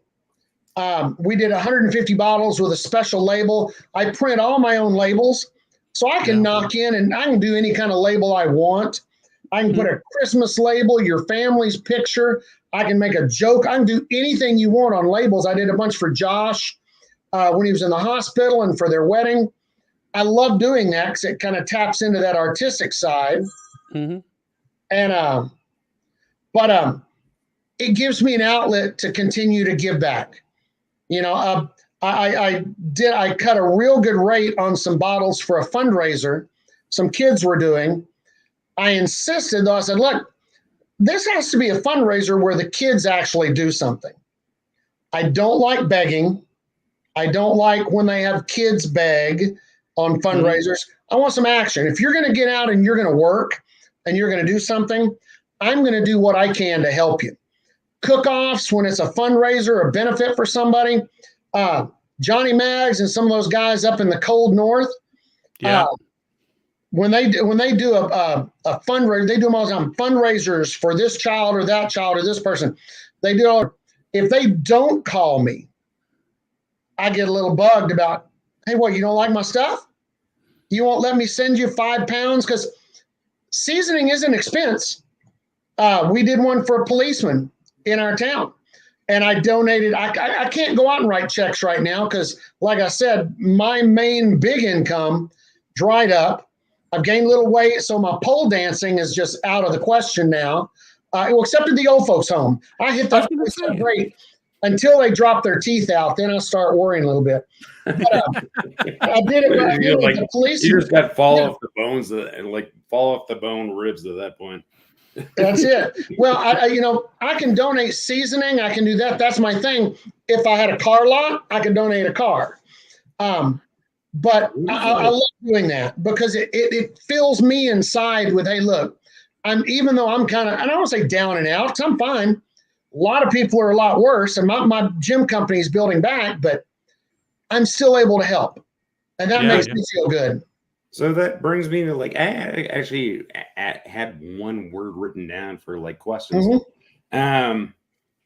we did 150 bottles with a special label. I print all my own labels, so I can knock in and I can do any kind of label I want. I can put a Christmas label, your family's picture. I can make a joke. I can do anything you want on labels. I did a bunch for Josh when he was in the hospital and for their wedding. I love doing that because it kind of taps into that artistic side. And but it gives me an outlet to continue to give back. I cut a real good rate on some bottles for a fundraiser some kids were doing. I insisted, though, I said, look, this has to be a fundraiser where the kids actually do something. I don't like begging. I don't like when they have kids beg on fundraisers. I want some action. If you're going to get out and you're going to work and you're going to do something, I'm going to do what I can to help you. Cook-offs, when it's a fundraiser or benefit for somebody, Johnny Maggs and some of those guys up in the cold north, when they do a fundraiser, they do them all the time. Fundraisers for this child or that child or this person. They do all. If they don't call me, I get a little bugged about, hey, what, you don't like my stuff? You won't let me send you 5 pounds? Because seasoning is an expense. We did one for a policeman in our town, and I donated. I can't go out and write checks right now because, like I said, my main big income dried up. I've gained a little weight, so my pole dancing is just out of the question now. Except at the old folks' home. I hit that great until they drop their teeth out. Then I'll start worrying a little bit. But, I did it with the police. You just got fall off the bones, fall off the bone ribs at that point. That's it. Well, I can donate seasoning. I can do that. That's my thing. If I had a car lot, I could donate a car. But I love doing that because it fills me inside with, hey, look, even though I'm kind of, I don't want to say down and out, because I'm fine. A lot of people are a lot worse, and my gym company is building back, but I'm still able to help, and that makes me feel good. So that brings me to I actually had one word written down for questions.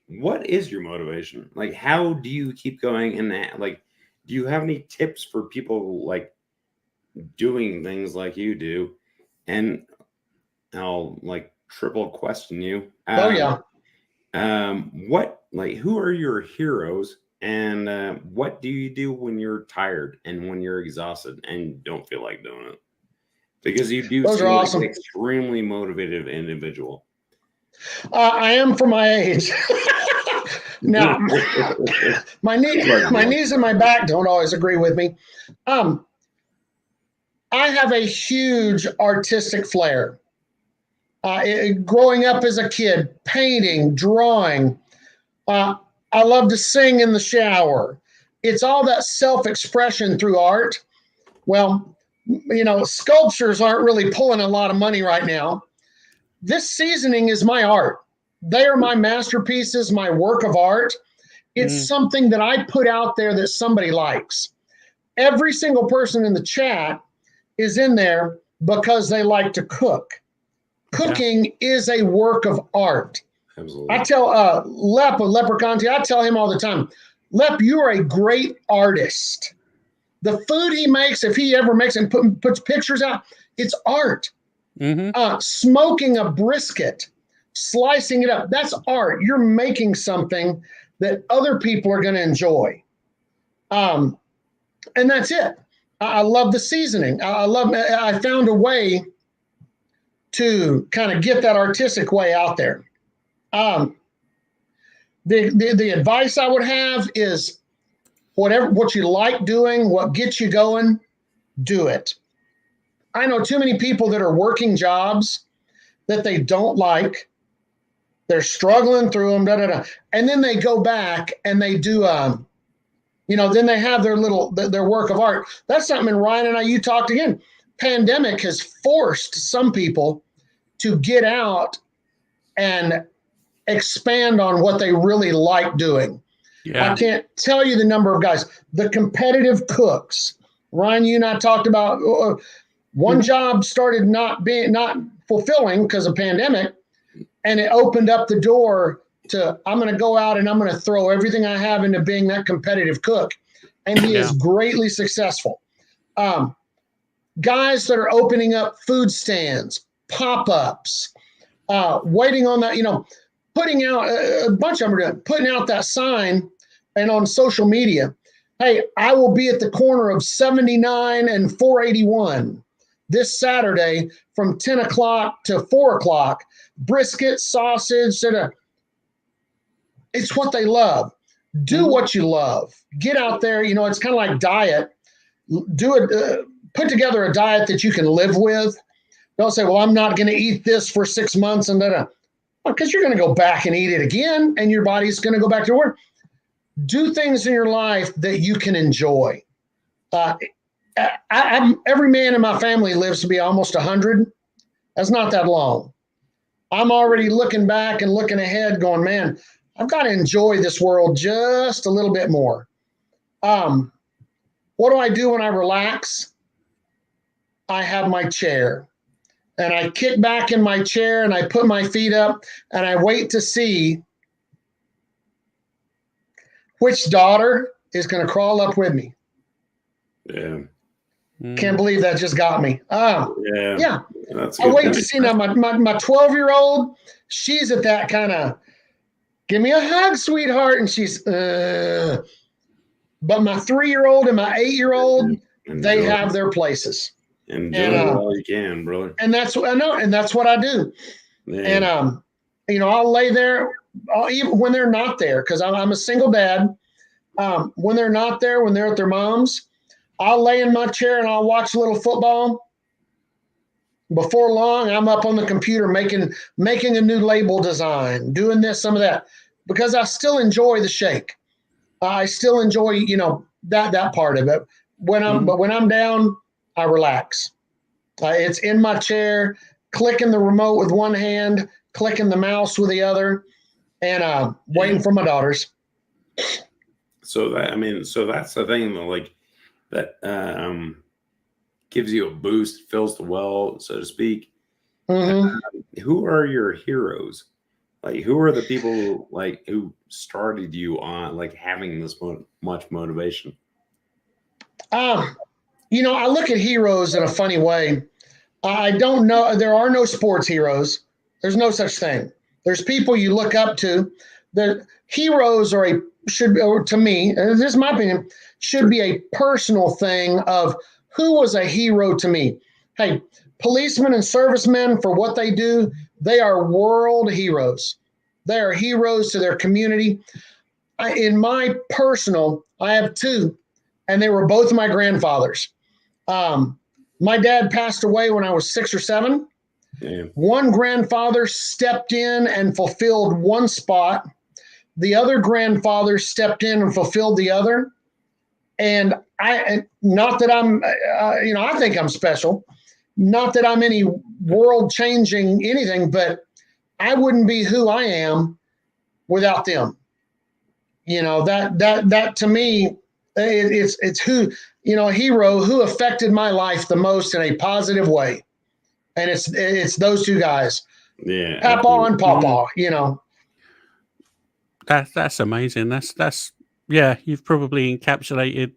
What is your motivation? How do you keep going in that? Do you have any tips for people doing things like you do? And I'll triple question you. Who are your heroes? And what do you do when you're tired and when you're exhausted and don't feel like doing it? Because you do seem awesome. Like an extremely motivated individual. I am for my age. Now, my knees and my back don't always agree with me. I have a huge artistic flair. Growing up as a kid, painting, drawing, I love to sing in the shower. It's all that self-expression through art. Well, sculptures aren't really pulling a lot of money right now. This seasoning is my art. They are my masterpieces, my work of art. It's something that I put out there that somebody likes. Every single person in the chat is in there because they like to cook. Cooking is a work of art. Absolutely. I tell Lep of Leprechaunty, I tell him all the time, Lep, you are a great artist. The food he makes, if he ever makes it and puts pictures out, it's art. Smoking a brisket, slicing it up, that's art. You're making something that other people are going to enjoy. And that's it. I love the seasoning. I found a way to kind of get that artistic way out there. The advice I would have is what you like doing, what gets you going, do it. I know too many people that are working jobs that they don't like. They're struggling through them, and then they go back and they do, then they have their work of art. That's something, and Ryan and you talked again. Pandemic has forced some people to get out and expand on what they really like doing. I can't tell you the number of guys, the competitive cooks. Ryan, you and I talked about one job started not fulfilling because of pandemic, and it opened up the door to, I'm going to go out and I'm going to throw everything I have into being that competitive cook. And he is greatly successful. Guys that are opening up food stands, pop-ups, waiting on that, putting out a bunch of them are doing, putting out that sign and on social media, hey, I will be at the corner of 79 and 481 this Saturday from 10 o'clock to 4 o'clock. Brisket, sausage, it's what they love. Do what you love. Get out there. It's kind of like diet. Put together a diet that you can live with. Don't say, well, I'm not going to eat this for 6 months and because you're going to go back and eat it again, and your body's going to go back to work. do things in your life that you can enjoy. Every man in my family lives to be almost 100. That's not that long. I'm already looking back and looking ahead going, man, I've got to enjoy this world just a little bit more. What do I do when I relax? I have my chair and I kick back in my chair and I put my feet up and I wait to see which daughter is going to crawl up with me. Yeah. Can't believe that just got me. Yeah. That's I wait to see now my 12-year-old, she's at that kind of, give me a hug, sweetheart. And she's, but my 3-year-old and my 8-year-old, they have their places. Enjoy it all you can, brother. And that's what I know. And that's what I do. Yeah. And, I'll lay there even when they're not there, because I'm a single dad. When they're not there, when they're at their mom's, I'll lay in my chair and I'll watch a little football. Before long, I'm up on the computer making a new label design, doing this, some of that, because I still enjoy the shake. I still enjoy, that part of it. But when I'm down, I relax. It's in my chair, clicking the remote with one hand, clicking the mouse with the other, and waiting for my daughters. So that's the thing, that gives you a boost, fills the well, so to speak. Mm-hmm. Who are your heroes? Who are the people who started you on having this much motivation? I look at heroes in a funny way. I don't know. There are no sports heroes. There's no such thing. There's people you look up to. The heroes to me, and this is my opinion, should be a personal thing of who was a hero to me. Hey, policemen and servicemen, for what they do, they are world heroes. They are heroes to their community. In my personal, I have two, and they were both my grandfathers. My dad passed away when I was 6 or 7. Yeah. One grandfather stepped in and fulfilled one spot. The other grandfather stepped in and fulfilled the other. And not that I'm, I think I'm special. Not that I'm any world-changing anything, but I wouldn't be who I am without them. That to me, it's who, a hero who affected my life the most in a positive way. And it's those two guys. Yeah. Papa and Papa, That's amazing. That's yeah, you've probably encapsulated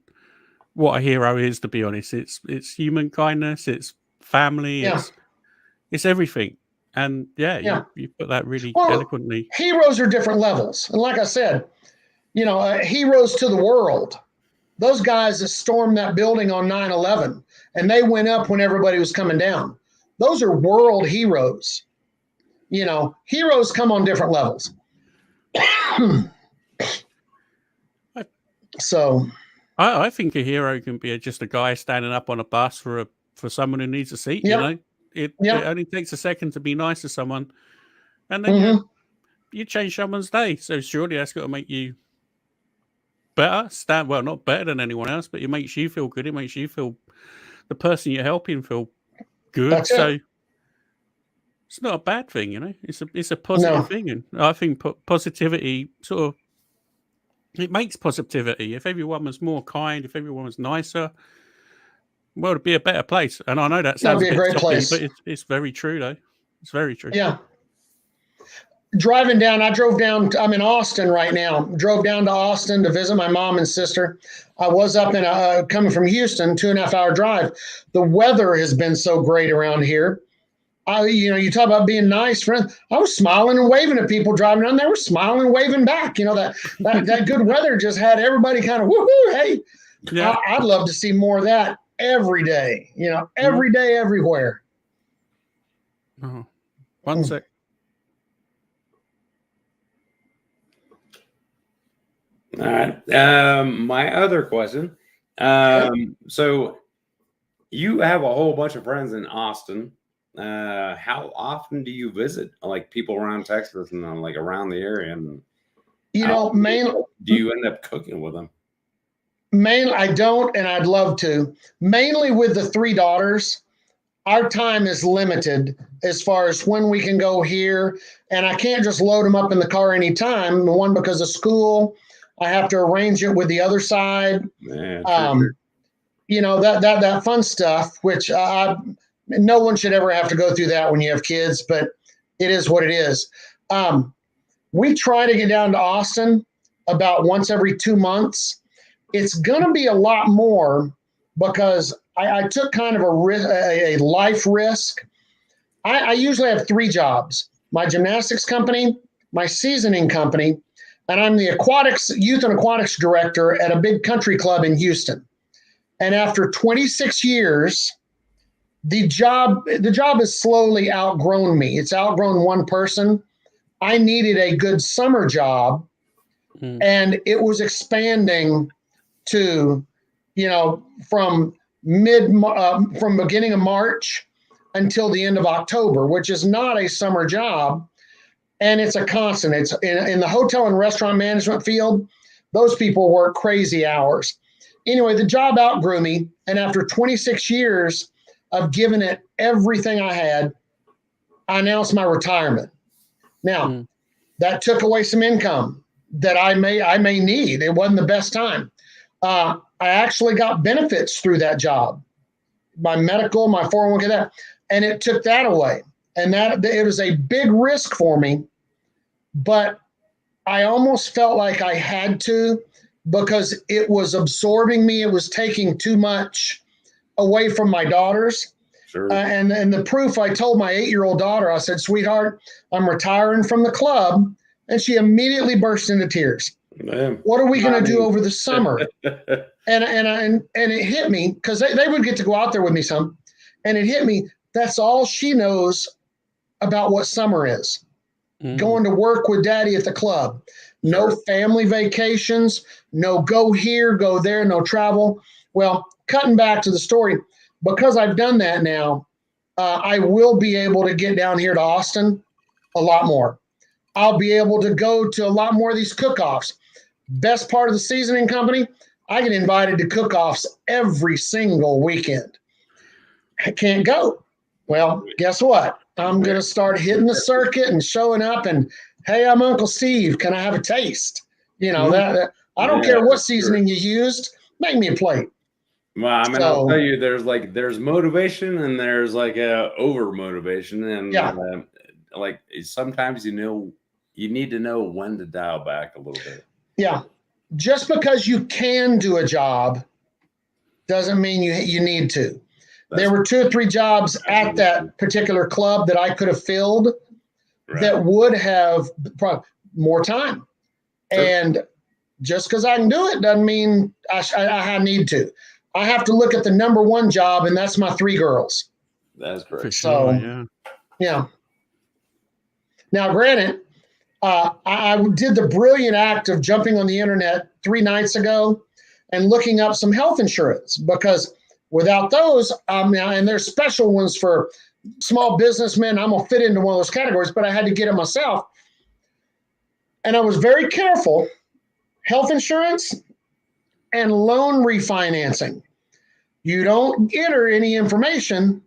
what a hero is, to be honest. It's human kindness, it's family, it's everything. And you put that really eloquently. Heroes are different levels. And like I said, heroes to the world. Those guys that stormed that building on 9/11 and they went up when everybody was coming down. Those are world heroes. Heroes come on different levels. So I think a hero can be just a guy standing up on a bus for someone who needs a seat. It only takes a second to be nice to someone, and then you change someone's day. So surely that's got to make you better. Not better than anyone else, but it makes you feel good. It makes you feel the person you're helping feel good. That's it. It's not a bad thing, It's a positive thing, and I think positivity it makes positivity. If everyone was more kind, if everyone was nicer, well, it'd be a better place. And I know that sounds a great place, but it's very true, though. It's very true. Yeah. Driving down, I drove down. I'm in Austin right now. Drove down to Austin to visit my mom and sister. I was up coming from Houston, 2.5 hour drive. The weather has been so great around here. You talk about being nice, friend. I was smiling and waving at people driving down. They were smiling and waving back. That good weather just had everybody kind of woohoo. Hey, yeah. I'd love to see more of that every day. Every day, everywhere. Oh, one sec. All right. My other question. So you have a whole bunch of friends in Austin. How often do you visit people around Texas and around the area? Do you end up cooking with them? Mainly, I don't, and I'd love to. Mainly with the 3 daughters, our time is limited as far as when we can go here, and I can't just load them up in the car anytime. One, because of school, I have to arrange it with the other side. Man, that fun stuff, which no one should ever have to go through that when you have kids, but it is what it is. We try to get down to Austin about once every 2 months. It's going to be a lot more because I took kind of a life risk. I usually have 3 jobs: my gymnastics company, my seasoning company, and I'm the youth and aquatics director at a big country club in Houston. And after 26 years, the job has slowly outgrown me. It's outgrown one person. I needed a good summer job, and it was expanding to, from beginning of March until the end of October, which is not a summer job, and it's a constant. It's in the hotel and restaurant management field. Those people work crazy hours. Anyway, the job outgrew me, and after 26 years of giving it everything I had, I announced my retirement. Now, that took away some income that I may need. It wasn't the best time. I actually got benefits through that job, my medical, my 401k, that, and it took that away. And it was a big risk for me, but I almost felt like I had to, because it was absorbing me. It was taking too much away from my daughters. Sure. And the proof, I told my 8-year-old daughter, I said, "Sweetheart, I'm retiring from the club." And she immediately burst into tears. Man. What are we going to do over the summer? and it hit me, because they would get to go out there with me some. And it hit me. That's all she knows about what summer is. Going to work with daddy at the club. No family vacations, no go here, go there, no travel. Well, cutting back to the story, because I've done that now, I will be able to get down here to Austin a lot more. I'll be able to go to a lot more of these cook-offs. Best part of the seasoning company, I get invited to cook-offs every single weekend. I can't go. Well, guess what? I'm going to start hitting the circuit and showing up and, "Hey, I'm Uncle Steve. Can I have a taste?" That I don't care what seasoning you used. Make me a plate. Well, I mean, I'll tell you, there's motivation and there's over motivation, and sometimes you need to know when to dial back a little bit. Yeah, just because you can do a job doesn't mean you need to. There were 2 or 3 jobs at that particular club that I could have filled that would have more time. Sure. And just because I can do it doesn't mean I need to. I have to look at the number 1 job, and that's my 3 girls. That's correct. For sure, yeah. Now, granted, I did the brilliant act of jumping on the internet 3 nights ago and looking up some health insurance, because without those, and there's special ones for small businessmen. I'm going to fit into one of those categories, but I had to get it myself. And I was very careful. Health insurance and loan refinancing. You don't enter any information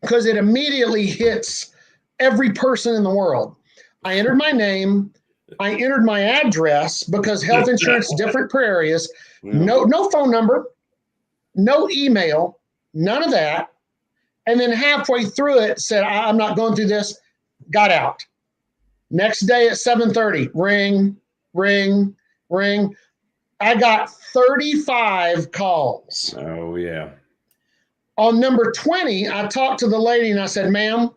because it immediately hits every person in the world. I entered my name. I entered my address, because health insurance is different per areas. No phone number, no email, none of that. And then halfway through it said, "I'm not going through this," got out. Next day at 7:30, ring, ring, ring. I got 35 calls. Oh, yeah. On number 20, I talked to the lady and I said, "Ma'am,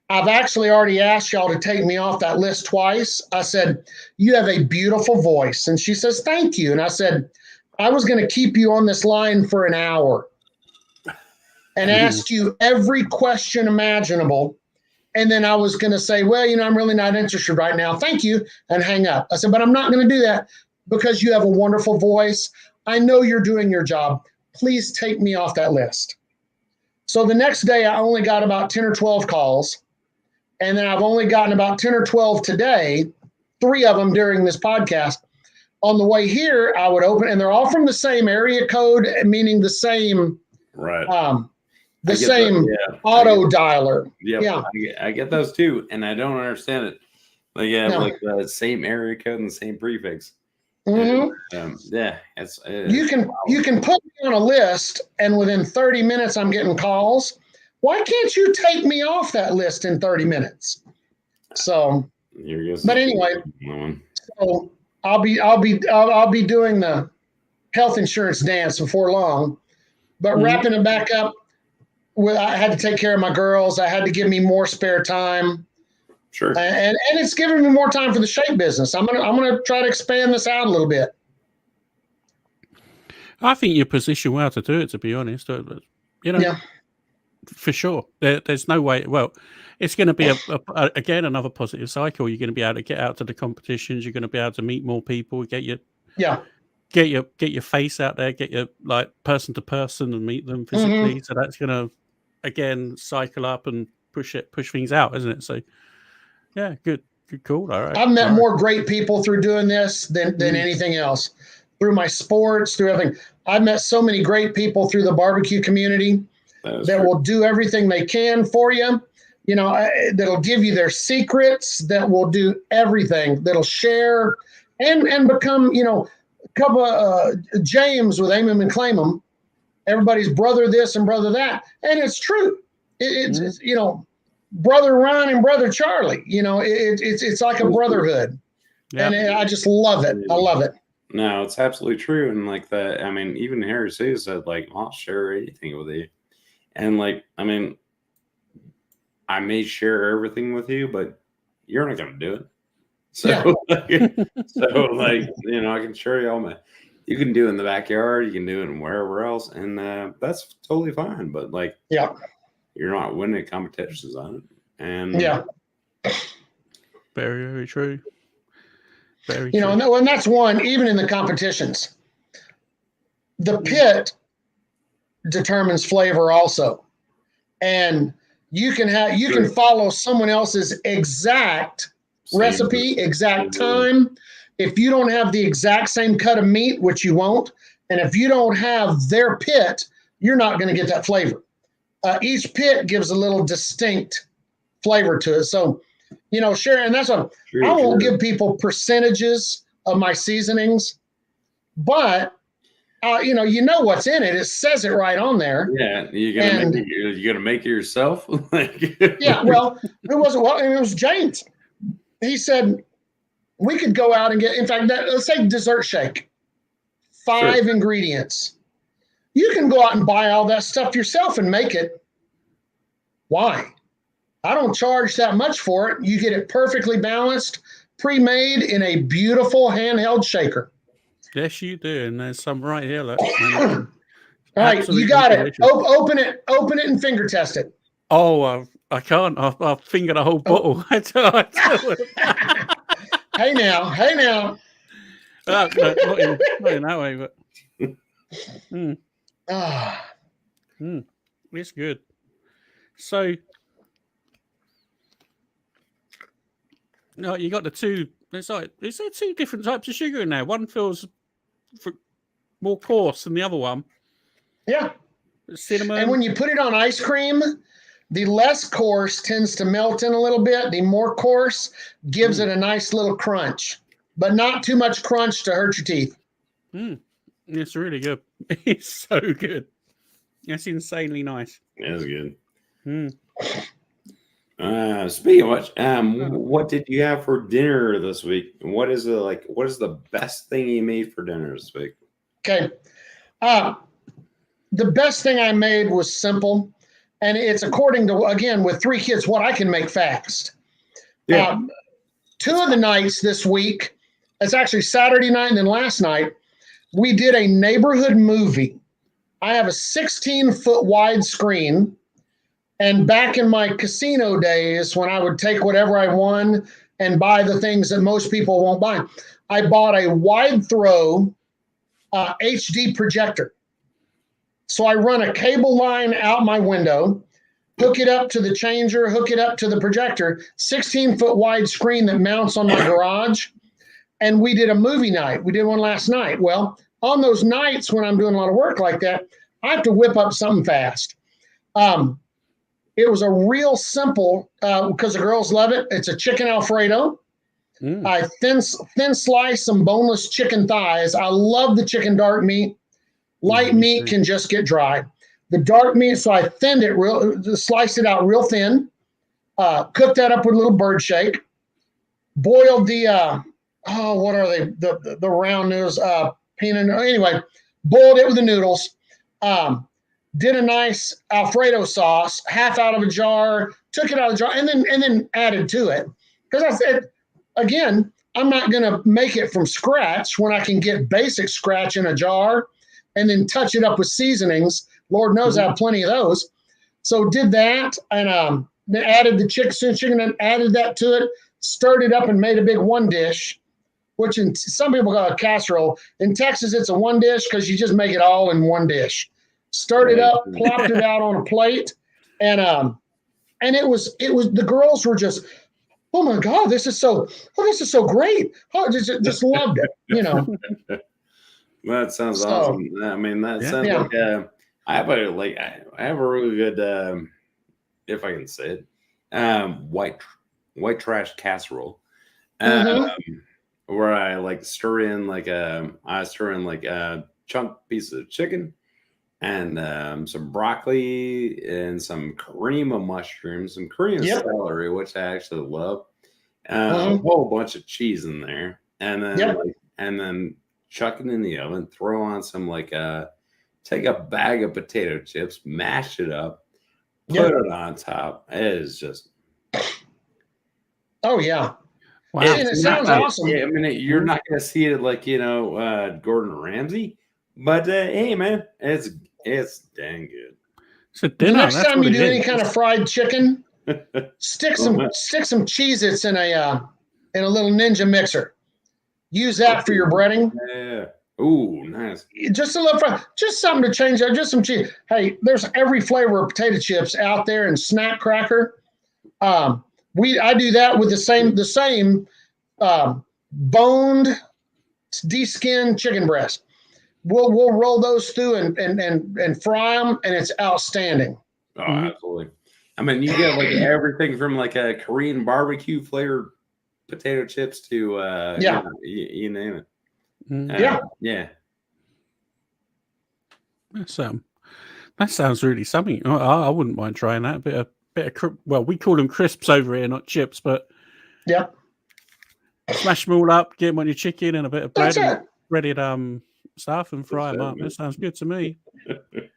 I've actually already asked y'all to take me off that list twice." I said, "You have a beautiful voice." And she says, "Thank you." And I said, "I was going to keep you on this line for an hour and ask you every question imaginable. And then I was going to say, well, I'm really not interested right now. Thank you," and hang up. I said, "But I'm not going to do that because you have a wonderful voice. I know you're doing your job. Please take me off that list." So the next day, I only got about 10 or 12 calls. And then I've only gotten about 10 or 12 today 3 of them during this podcast. On the way here, I would open, and they're all from the same area code, meaning the same, Right. the same auto dialer. Yep, Yeah, I get those too, and I don't understand it. Like, like the same area code and the same prefix. Mm-hmm. And, it's you can put me on a list, and within 30 minutes, I'm getting calls. Why can't you take me off that list in 30 minutes? So, but anyway, so I'll be doing the health insurance dance before long, but wrapping it back up. I had to take care of my girls. I had to give me more spare time. Sure. And it's giving me more time for the shape business. I'm gonna try to expand this out a little bit. I think you're positioned well to do it, to be honest. For sure. There's no way. Well, it's going to be again another positive cycle. You're going to be able to get out to the competitions. You're going to be able to meet more people. Get your face out there. Get your person to person and meet them physically. So that's going to again cycle up and push things out, isn't it? So yeah, good, cool. All right. I've met more great people through doing this than anything else. Through my sports, through everything. I've met so many great people through the barbecue community that will do everything they can for you. That'll give you their secrets, that will do everything, that'll share and become, a couple of James with Aim 'em and Claim 'em, everybody's brother this and brother that. And it's true. It's brother Ron and brother Charlie, it's like a brotherhood. Yep. And I just love it. I love it. No, it's absolutely true. And even Harry Sue said, I'll share anything with you. And I may share everything with you, but you're not going to do it. So, I can share you all you can do it in the backyard, you can do it in wherever else. And that's totally fine. But you're not winning competitions on it. And very, very true. Very true. And that's one, even in the competitions, the pit determines flavor also. And you can follow someone else's exact recipe, exact time. If you don't have the exact same cut of meat, which you won't, and if you don't have their pit, you're not going to get that flavor. Each pit gives a little distinct flavor to it. So, Sharon, that's what I won't give people percentages of my seasonings, but you know what's in it. It says it right on there. Yeah, you're gonna make it yourself. Yeah, well, it was James. He said we could go out and get. In fact, let's say dessert shake, 5 ingredients. You can go out and buy all that stuff yourself and make it. Why? I don't charge that much for it. You get it perfectly balanced, pre-made in a beautiful handheld shaker. Yes, you do, and there's some right here. Look. All right, you got it. Open it and finger test it. Oh, I can't. I'll finger the whole bottle. Hey now. Not in that way, but it's good. So, no, you got the two. Is there 2 different types of sugar in there? One feels more coarse than the other one. Yeah. Cinnamon. And when you put it on ice cream, the less coarse tends to melt in a little bit. The more coarse gives it a nice little crunch, but not too much crunch to hurt your teeth. It's really good. It's so good. It's insanely nice. It's good. Speaking of which, what did you have for dinner this week? What is the best thing you made for dinner this week? Okay. The best thing I made was simple, and it's according to, again, with 3 kids, what I can make fast. Yeah. 2 of the nights this week, it's actually Saturday night and then last night, we did a neighborhood movie. I have a 16-foot wide screen. And back in my casino days, when I would take whatever I won and buy the things that most people won't buy, I bought a wide throw HD projector. So I run a cable line out my window. hook it up to the changer, hook it up to the projector, 16-foot wide screen that mounts on my garage. And we did a movie night. We did one last night. Well, on those nights when I'm doing a lot of work like that, I have to whip up something fast. It was a real simple, because the girls love it. It's a chicken Alfredo. I thin slice some boneless chicken thighs. I love the chicken dark meat. Light meat can just get dry. The dark meat, so I sliced it out real thin. Cooked that up with a little bird shake. Boiled the what are they? The round noodles, peanut. Anyway, boiled it with the noodles. Did a nice Alfredo sauce, half out of a jar, took it out of the jar, and then added to it. Because I said, again, I'm not going to make it from scratch when I can get basic scratch in a jar and then touch it up with seasonings. Lord knows I have plenty of those. So did that and then added the chicken and added that to it, stirred it up and made a big one dish, which some people call it casserole. In Texas, it's a one dish because you just make it all in one dish. Stirred it up, plopped it out on a plate, and it was the girls were just, oh my God, this is so great. Oh, just loved it, you know. Well, that sounds awesome. I mean, that sounds like I have a really good, if I can say it, white trash casserole, where I stir in a chunk piece of chicken and some broccoli and some cream of mushrooms, some cream of celery, which I actually love. A whole bunch of cheese in there, and then chuck it in the oven. Throw on some take a bag of potato chips, mash it up, put it on top. It is just. Oh yeah. Wow. It sounds awesome. Yeah, I mean, you're not going to see it like Gordon Ramsay, but hey, man, it's dang good. So dinner, the next time you do any kind of fried chicken, stick some Cheez-Its in a little Ninja mixer. Use that for your breading. Yeah. Ooh, nice. Just a little just something to change up. Just some cheese. Hey, there's every flavor of potato chips out there and Snack Cracker. I do that with the same boned, de-skinned chicken breast. We'll roll those through and fry them, and it's outstanding. Oh, absolutely. I mean, you get everything from a Korean barbecue flavored potato chips to you name it. Yeah. That sounds really something. I wouldn't mind trying that. A bit of we call them crisps over here, not chips, but smash them all up, get them on your chicken and a bit of bread and breaded stuff and fry them up. That sounds good to me.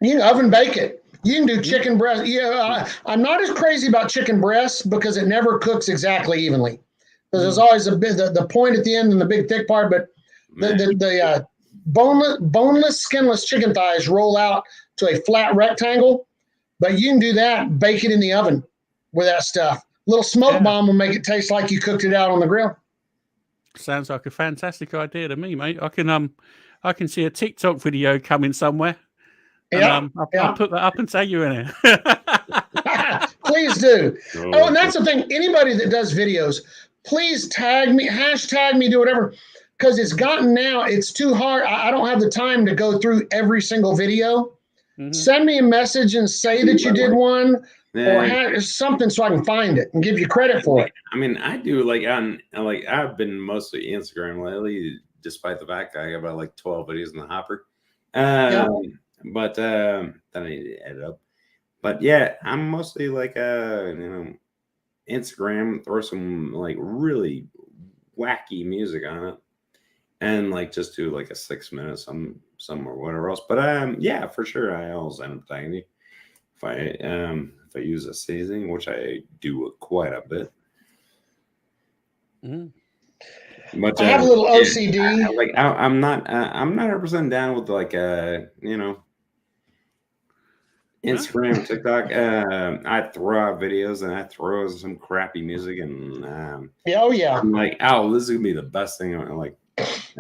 You can oven bake it. You can do chicken breast. Yeah, I'm not as crazy about chicken breast because it never cooks exactly evenly. Because there's always the point at the end and the big thick part, but the boneless, skinless chicken thighs roll out to a flat rectangle. But you can do that, bake it in the oven with that stuff. Little smoke bomb will make it taste like you cooked it out on the grill. Sounds like a fantastic idea to me, mate. I can see a TikTok video coming somewhere. And, I'll put that up and tag you in it. Please do. Oh, and that's the thing. Anybody that does videos, please tag me, hashtag me, do whatever. Because it's too hard. I don't have the time to go through every single video. Send me a message and say that you did one or something so I can find it and give you credit for it. I mean, I do I've been mostly Instagram lately, despite the fact I got about 12 videos in the hopper. But then I need to edit up. But yeah, I'm mostly Instagram, throw some really wacky music on it. And just do a 6 minute some or whatever else. But yeah, for sure I always end up tagging you if I use a seasoning, which I do quite a bit. But I have a little OCD. I'm not 100% down with Instagram, TikTok. I throw out videos and I throw some crappy music and I'm this is gonna be the best thing.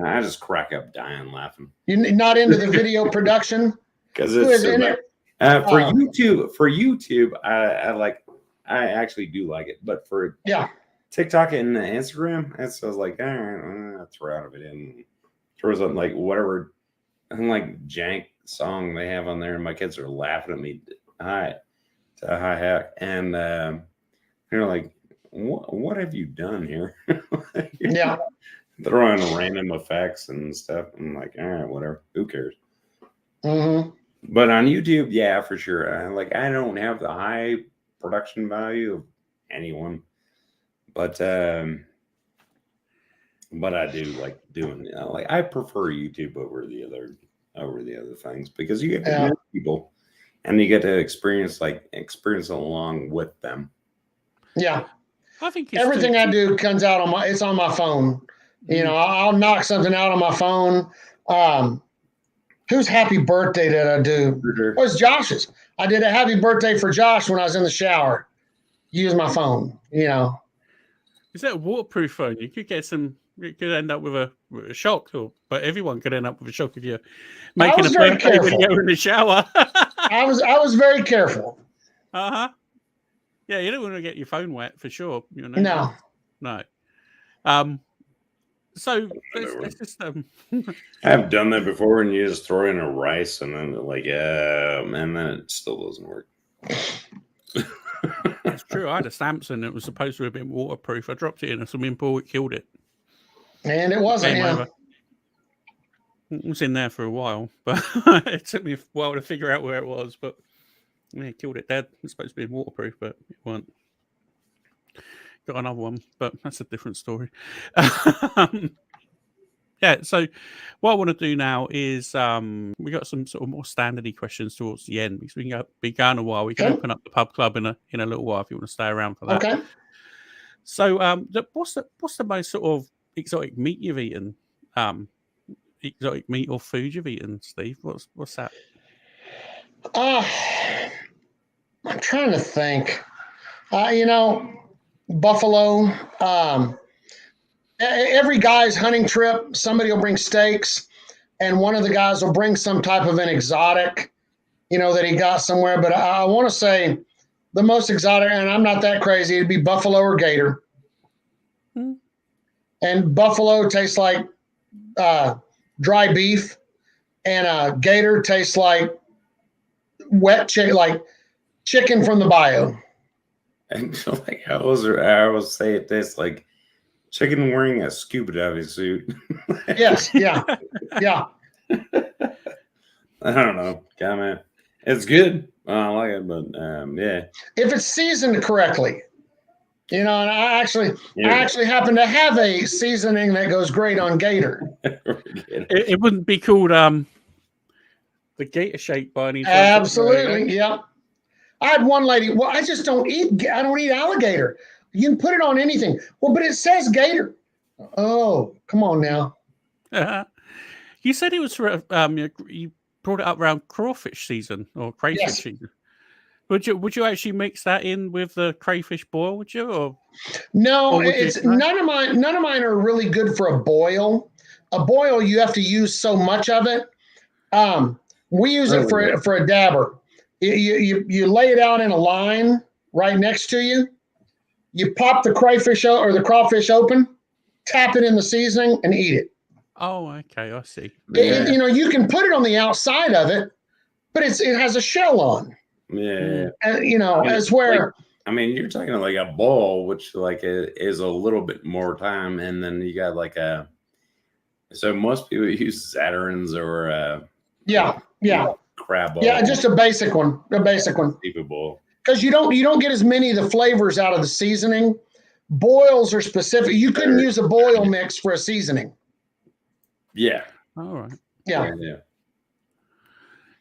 I just crack up dying laughing. You're not into the video production? Because it's For YouTube, I actually do like it, but for TikTok and Instagram, it's just like, all right, throw out of it and throw something like whatever, like jank song they have on there, and my kids are laughing at me hi hat, and they're like, what have you done here? Yeah. Throwing random effects and stuff. I'm like, all right, whatever. Who cares? Mm-hmm. But on YouTube, yeah, for sure. I don't have the high production value of anyone, but I do like doing. I prefer YouTube over the other things because you get to know people and you get to experience along with them. Yeah. I think everything I do comes out on my phone. You know, I'll knock something out on my phone. Whose happy birthday did I do? It was Josh's. I did a happy birthday for Josh when I was in the shower. Use my phone, you know. Is that a waterproof phone? You could get some. You could end up with a shock, but everyone could end up with a shock if you're making a birthday video in the shower. I was very careful. Yeah, you don't want to get your phone wet for sure. You know. No. So let's just. I've done that before, and you just throw in a rice, and then and then it still doesn't work. It's true. I had a Samsung that was supposed to have been waterproof. I dropped it in a swimming pool. It killed it. And it wasn't. It was in there for a while, but it took me a while to figure out where it was. But it killed it dead. It's supposed to be waterproof, but it wasn't. Got another one, but that's a different story. Yeah, so what I want to do now is we got some sort of more standardy questions towards the end because we can be going a while. We can open up the pub club in a little while if you want to stay around for that. Okay. So what's the most sort of exotic meat you've eaten? Exotic meat or food you've eaten, Steve? What's that? I'm trying to think. Buffalo. Every guy's hunting trip, somebody will bring steaks, and one of the guys will bring some type of an exotic, that he got somewhere. But I want to say the most exotic, and I'm not that crazy, it'd be buffalo or gator. And buffalo tastes like dry beef, and gator tastes like wet chicken, like chicken from the bayou. And I will say it tastes like chicken wearing a scuba diving suit. Yes, yeah. I don't know. Comment. It's good. I like it, but yeah. If it's seasoned correctly, and I actually happen to have a seasoning that goes great on gator. It wouldn't be called the gator shake by any chance. Absolutely, yeah. I had one lady. Well, I don't eat alligator. You can put it on anything. Well, but it says gator. Oh, come on now. You said it was for you brought it up around crawfish season or crayfish season. Would you actually mix that in with the crayfish boil? Would you? Or no, none of mine are really good for a boil. A boil, you have to use so much of it. We use it for a dabber. You lay it out in a line right next to you. You pop the crayfish or the crawfish open, tap it in the seasoning, and eat it. Oh, okay, I see. You can put it on the outside of it, but it has a shell on. Yeah. As where. You're talking like a bowl, which is a little bit more time, and then you got so most people use Zatarain's or crab bowl. Yeah, just a basic one. Seafood bowl. Because you don't get as many of the flavors out of the seasoning. Boils are specific. You couldn't use a boil mix for a seasoning. Yeah. All right. Yeah.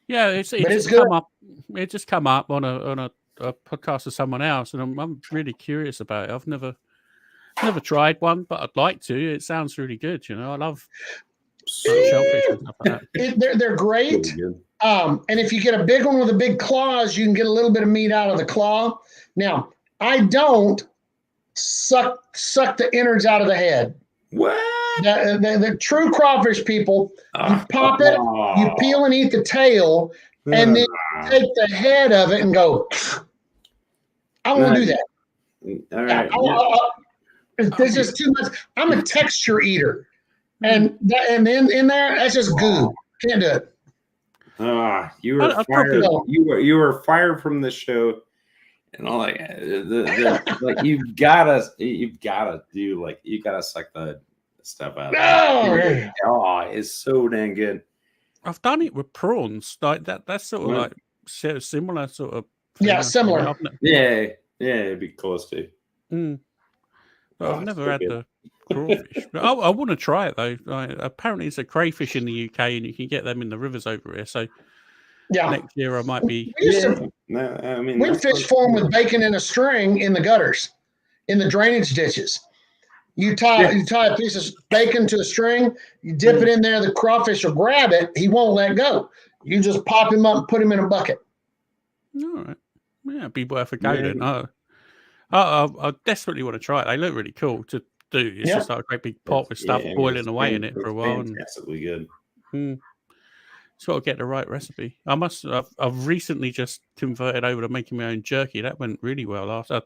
Yeah, it's just come up. It just come up on a podcast with someone else, and I'm really curious about it. I've never tried one, but I'd like to. It sounds really good. I love shellfish and stuff like that. They're great. And if you get a big one with a big claws, you can get a little bit of meat out of the claw. Now, I don't suck the innards out of the head. What? The true crawfish people, you pop it, you peel and eat the tail, and then take the head of it and go, I won't do that. All right. This is too much. I'm a texture eater. And in there, that's just goo. Can't do it. You were fired. You were fired from the show, and all like you've gotta do you gotta suck the stuff out. It's so dang good. I've done it with prawns, like that. That's sort of like similar sort of. Similar. Yeah, it'd be close to. I've never had the crawfish. But I want to try it though. Apparently, it's a crayfish in the UK, and you can get them in the rivers over here. So next year I might be. We fish for them with bacon in a string in the gutters, in the drainage ditches. You tie a piece of bacon to a string, you dip it in there, the crawfish will grab it, he won't let go. You just pop him up and put him in a bucket. All right. Yeah, it'd be worth a go then. I desperately want to try it. They look really cool to do. It's just like a great big pot with stuff boiling away in it for a while. Fantastically good. Just got to get the right recipe. I've recently just converted over to making my own jerky. That went really well last. I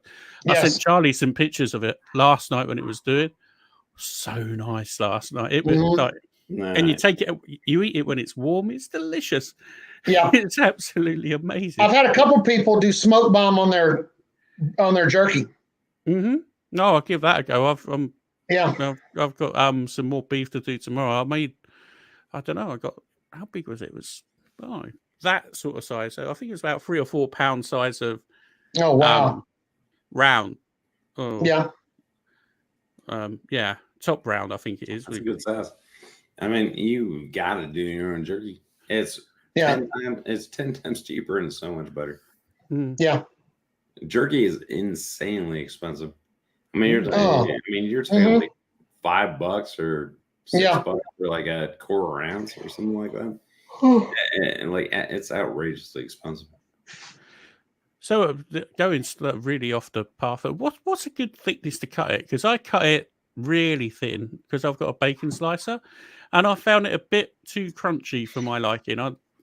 sent Charlie some pictures of it last night when it was doing. So nice last night. It was like, and you take it, you eat it when it's warm. It's delicious. Yeah, it's absolutely amazing. I've had a couple people do smoke bomb on their jerky. No, I'll give that a go. I've got some more beef to do tomorrow. I don't know. How big was it? It was that sort of size. So I think it was about 3 or 4 pound size of round. Top round. I think it is. That's a good size. I mean, you gotta do your own jerky. It's 10 times cheaper and so much better. Jerky is insanely expensive. I mean, you're talking like $5 or $6 for like a quarter ounce or something like that. And like it's outrageously expensive. So going really off the path, what's a good thickness to cut it? Because I cut it really thin because I've got a bacon slicer, and I found it a bit too crunchy for my liking.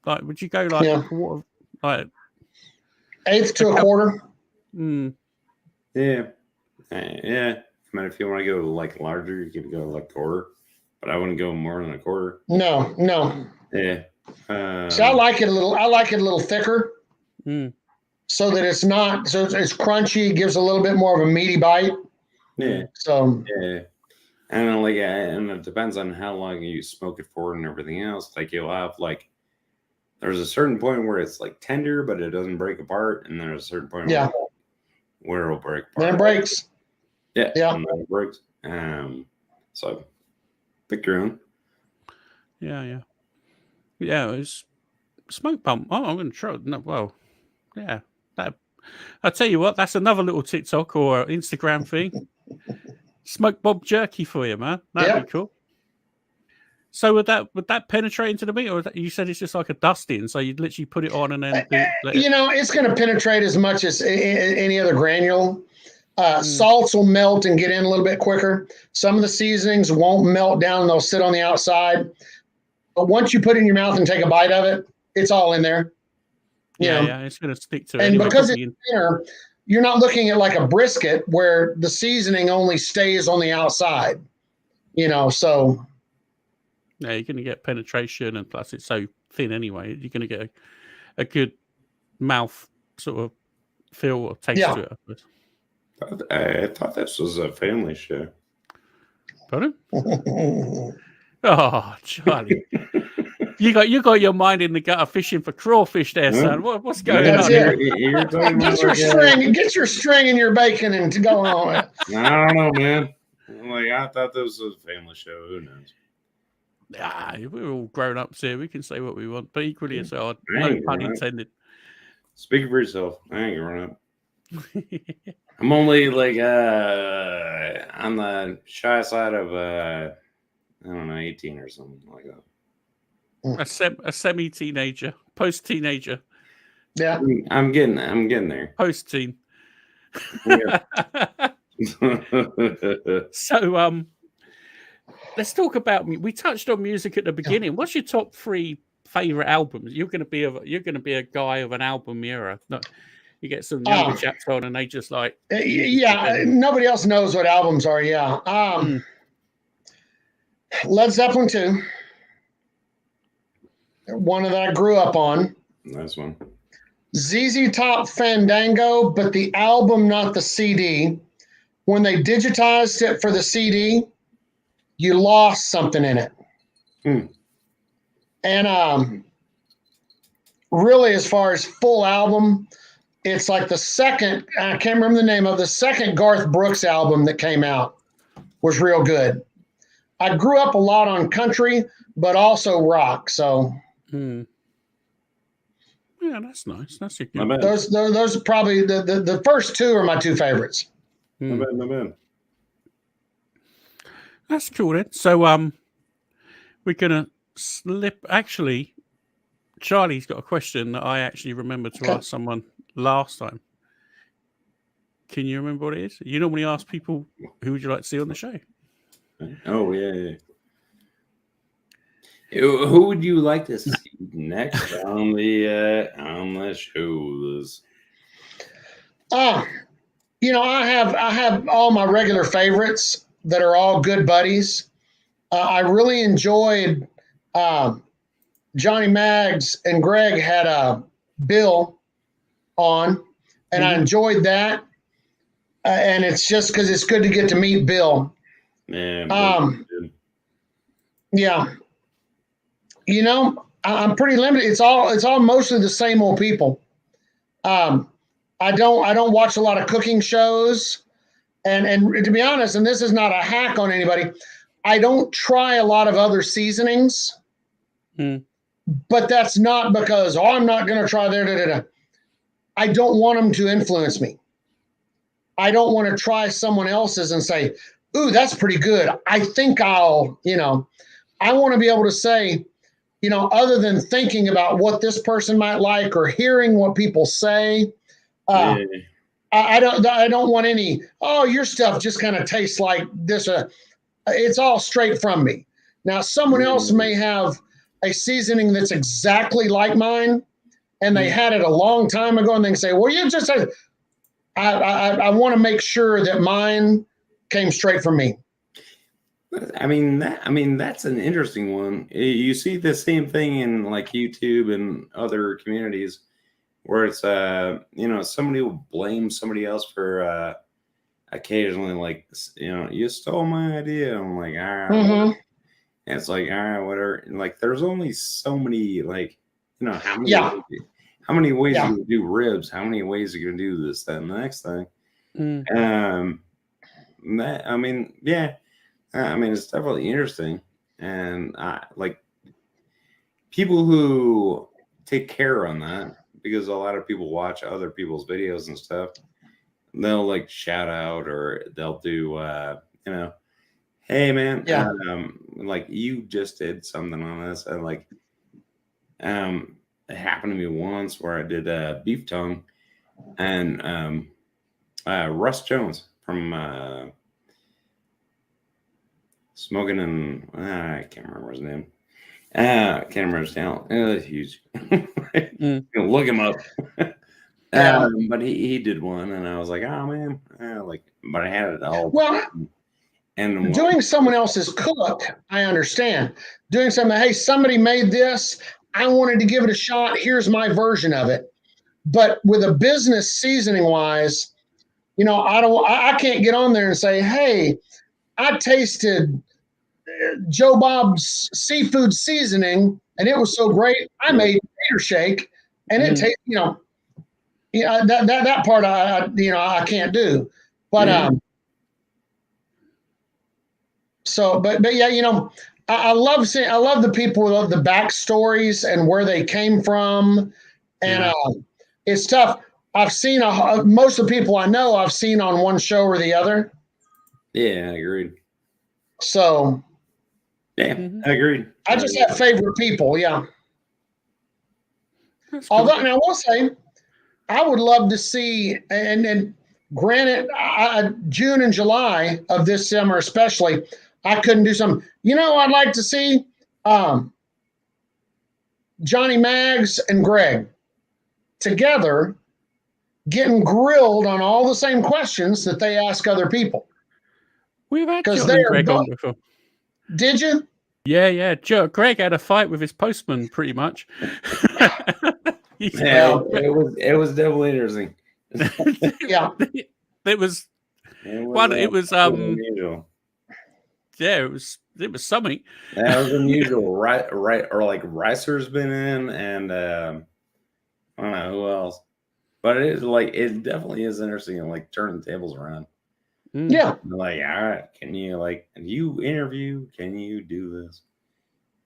Would you go like a quarter, like eighth to a quarter? Yeah. I mean, if you want to go like larger, you can go like quarter, but I wouldn't go more than a quarter. No. Yeah. So I like it a little thicker, so that it's not it's crunchy. Gives a little bit more of a meaty bite. Yeah. So and and it depends on how long you smoke it for and everything else. Like you'll have like there's a certain point where it's like tender, but it doesn't break apart, and there's a certain point where it'll break apart. Then it breaks. Yeah. And then it breaks. So pick your own. Yeah. It's smoke bump. Oh, I'm going to try. No, well, yeah. I'll tell you what. That's another little TikTok or Instagram thing. Smoke bomb jerky for you, man. That'd be cool. So would that penetrate into the meat, or you said it's just like a dusting? So you'd literally put it on and then it's going to penetrate as much as any other granule. Salts will melt and get in a little bit quicker. Some of the seasonings won't melt down; they'll sit on the outside. But once you put it in your mouth and take a bite of it, it's all in there. It's going to stick to it. And because it's thinner, you're not looking at like a brisket where the seasoning only stays on the outside. So. Yeah, you're going to get penetration, and plus it's so thin anyway. You're going to get a good mouth sort of feel or taste to it. I thought this was a family show. Pardon? Oh, Charlie. You got your mind in the gutter fishing for crawfish there, son. What's going on? Get your string and your bacon and go on. I don't know, man. I thought this was a family show. Who knows? We're all grown ups here. We can say what we want, but equally as hard. No pun intended. Speak for yourself. I ain't grown up. I'm only like on the shy side of I don't know, 18 or something like that. A semi-teenager, post-teenager. Yeah, I'm getting there. Post-teen. Yeah. So let's talk about. We touched on music at the beginning. What's your top 3 favorite albums. You're going to be a guy of an album era. Not, you get some younger chaps on, and they just like nobody else knows what albums are. Yeah, Led Zeppelin 2, one that I grew up on. Nice one. ZZ Top Fandango, but the album, not the CD. When they digitized it for the CD, you lost something in it. And really, as far as full album, it's like the second, I can't remember the name of the second Garth Brooks album that came out was real good. I grew up a lot on country, but also rock. So, yeah, that's nice. That's a Not good. bad. those are probably the first two are my two favorites. Not bad. Not bad. That's cool then. So, we're gonna slip. Actually, Charlie's got a question that I actually remember to ask someone last time. Can you remember what it is? You normally ask people, who would you like to see on the show? Oh yeah. Who would you like to see next on the shows? You know, I have all my regular favorites that are all good buddies. I really enjoyed Johnny Maggs and Greg had Bill on, and I enjoyed that. And it's just because it's good to get to meet Bill. Yeah. Yeah. You know, I'm pretty limited. It's all mostly the same old people. I don't watch a lot of cooking shows, and to be honest, and this is not a hack on anybody, I don't try a lot of other seasonings. But that's not because I'm not going to try there. I don't want them to influence me. I don't want to try someone else's and say, "Ooh, that's pretty good. I think I'll." I want to be able to say, other than thinking about what this person might like or hearing what people say. I don't want any, your stuff just kind of tastes like this. It's all straight from me. Now, someone else may have a seasoning that's exactly like mine, and they had it a long time ago, and they can say, well, you just said, I want to make sure that mine came straight from me. I mean, that's an interesting one. You see the same thing in like YouTube and other communities where it's, somebody will blame somebody else for occasionally, like, you stole my idea. I'm like, all right. And it's like, all right, whatever. And like, there's only so many, like, how many ways you do ribs? How many ways are you gonna do this, that, and the next thing? It's definitely interesting, and like people who take care on that, because a lot of people watch other people's videos and stuff. They'll like shout out, or they'll do, hey man, like you just did something on this, and like, it happened to me once where I did beef tongue, and Russ Jones from Smoking and I can't remember his name. I can't remember his talent. It's huge. Look him up. But he did one, and I was like, oh man, but I had it all. Well, and doing someone else's cook, I understand. Doing something, hey, somebody made this. I wanted to give it a shot. Here's my version of it. But with a business seasoning wise, I can't get on there and say, hey, I tasted Joe Bob's seafood seasoning, and it was so great. I made tater shake, and it tastes, that part I can't do. But I love the people who love the backstories and where they came from, and it's tough. I've seen most of the people I know I've seen on one show or the other. Yeah, I agreed. So, I agreed. I just have favorite people. Yeah. Although, and I will say, I would love to see, and granted, June and July of this summer, especially, I couldn't do something. I'd like to see Johnny Maggs and Greg together getting grilled on all the same questions that they ask other people. We've had 'Cause John they and are Greg on both- before. Did you? Yeah. Greg had a fight with his postman, pretty much. Yeah, it was definitely interesting. Yeah. It was unusual. Yeah, it was something. That was unusual, right? Or like Ricer's been in, and I don't know who else, but it definitely is interesting, and like turning the tables around. Yeah. Like, all right, can you interview? Can you do this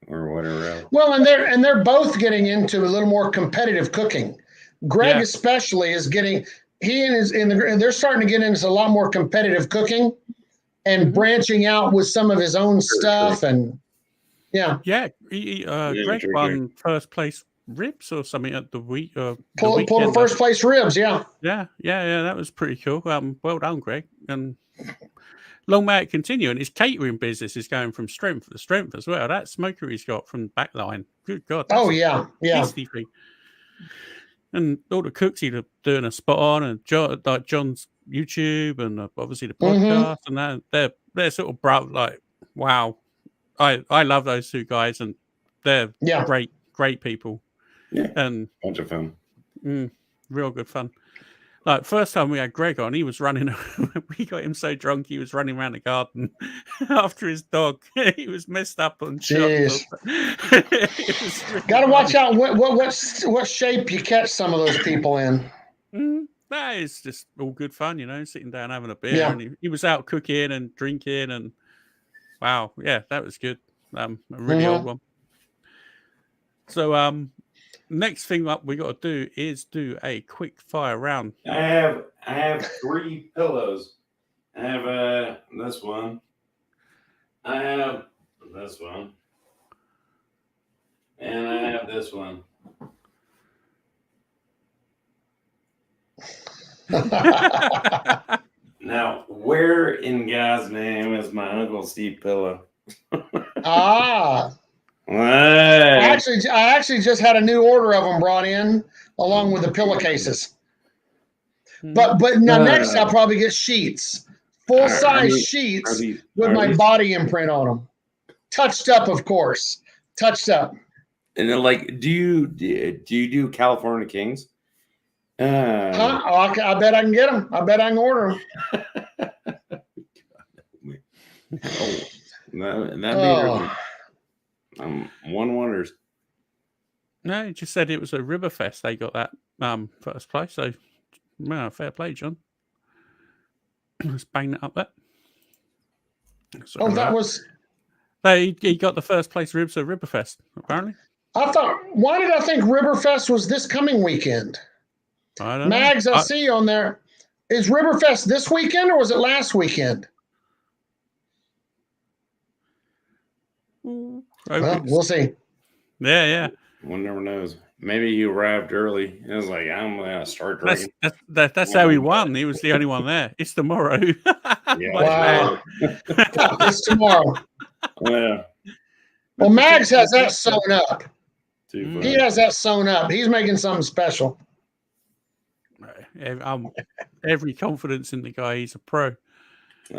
or whatever else? Well, and they're both getting into a little more competitive cooking. Greg Yeah. especially is getting they're starting to get into a lot more competitive cooking and branching out with some of his own stuff and Greg sure. won first place ribs or something at the week. pull the first place ribs. Yeah. Yeah, that was pretty cool. Well done, Greg, and long may it continue. And his catering business is going from strength to strength as well. That smoker he's got from Backline, good God! Oh yeah. Tasty thing. And all the cooks he's doing a spot on, and John's YouTube, and obviously the podcast, and they're sort of like, wow, I love those two guys, and they're great people. Yeah, and bunch of fun. Real good fun. Like first time we had Greg on, he was running. We got him so drunk he was running around the garden after his dog. He was messed up on shots. Got to watch out what shape you catch some of those people in. That is just all good fun, sitting down having a beer, and he was out cooking and drinking, and wow, yeah, that was good. A really old one. So next thing up we got to do is do a quick fire round. I have 3 pillows. I have this one. I have this one. And I have this one. Now, where in God's name is my Uncle Steve pillow? I actually just had a new order of them brought in along with the pillowcases. But now next I'll probably get sheets, full size sheets with my body imprint on them, touched up, of course, touched up. And then, like, do you do California Kings? I bet I can get them. I bet I can order them. One wonders. No, he just said it was a Riverfest. They got that first place. So, fair play, John. Let's bang that up there. That was. He got the first place ribs at Riverfest, apparently. Why did I think Riverfest was this coming weekend? I don't Mags, know. I see on there. Is Riverfest this weekend or was it last weekend? Well, we'll see. Yeah. One never knows. Maybe he arrived early. It was like, I'm going to start drinking. That's how he won. He was the only one there. It's tomorrow. Wow. It's tomorrow. Yeah. Well, Mags has that sewn up. He has that sewn up. He's making something special. Every confidence in the guy. He's a pro.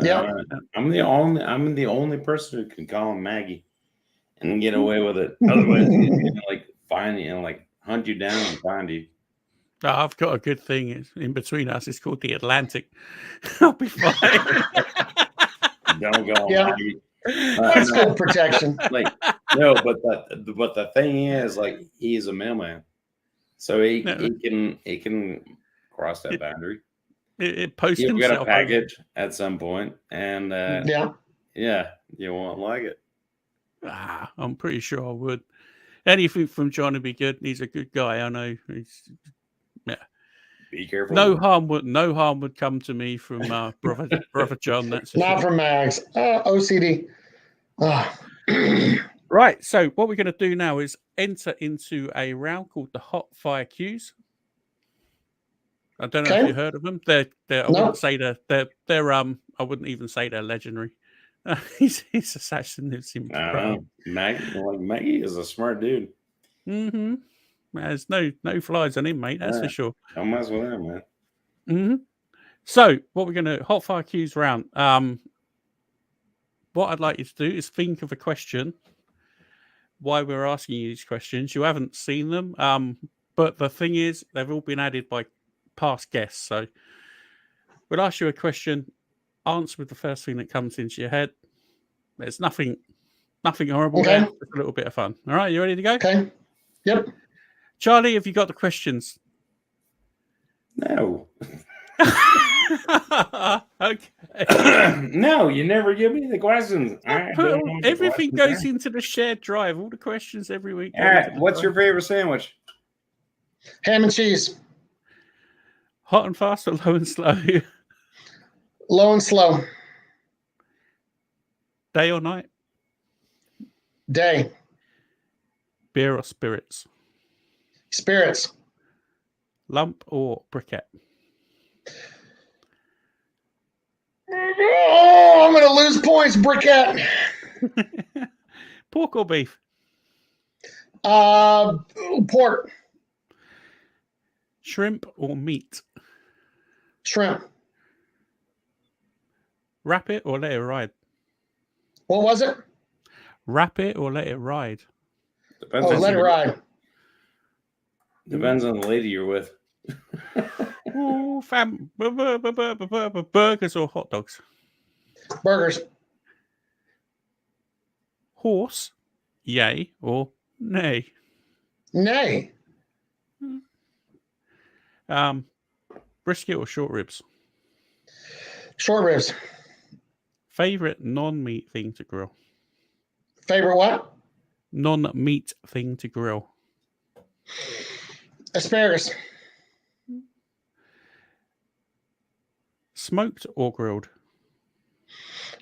Yeah. I'm the only person who can call him Maggie and get away with it. Otherwise, he's gonna like find you and like hunt you down and find you. I've got a good thing in between us. It's called the Atlantic. I'll be fine. Don't go. Yeah. That's good protection. Like no, but the thing is, like, he's a mailman, so he can cross that boundary. It posts You'll himself get a package at some point, and you won't like it. I'm pretty sure I would. Anything from John would be good. He's a good guy. I know. Be careful. No harm would come to me from brother John. That's not from Mags. OCD. Right. So what we're going to do now is enter into a round called the Hot Fire Cues. I don't know if you heard of them. I wouldn't say they're I wouldn't even say they're legendary. His assassin lives in Maggie is a smart dude. Mm-hmm. There's no flies on him, mate. That's for sure. Don't mess with him, man. Mm-hmm. So, what we're going to hot fire cues round. What I'd like you to do is think of a question. Why we're asking you these questions? You haven't seen them, but the thing is, they've all been added by past guests. So, we'll ask you a question. Answer with the first thing that comes into your head. There's nothing horrible there. Just a little bit of fun. All right, you ready to go? Okay. Yep. Charlie, have you got the questions? No. Okay. No, you never give me the questions. Everything goes into the shared drive. All the questions every week. All right. What's your favorite sandwich? Ham and cheese. Hot and fast or low and slow? Low and slow. Day or night? Day. Beer or spirits? Spirits. Lump or briquette? Oh, I'm going to lose points, briquette. Pork or beef? Pork. Shrimp or meat? Shrimp. Wrap it or let it ride? What was it? Wrap it or let it ride? Depends let it ride. Depends on the lady you're with. Ooh, burgers or hot dogs? Burgers. Horse, yay or nay? Nay. Brisket or short ribs? Short ribs. Favorite non-meat thing to grill? Favorite what? Non-meat thing to grill. Asparagus. Smoked or grilled?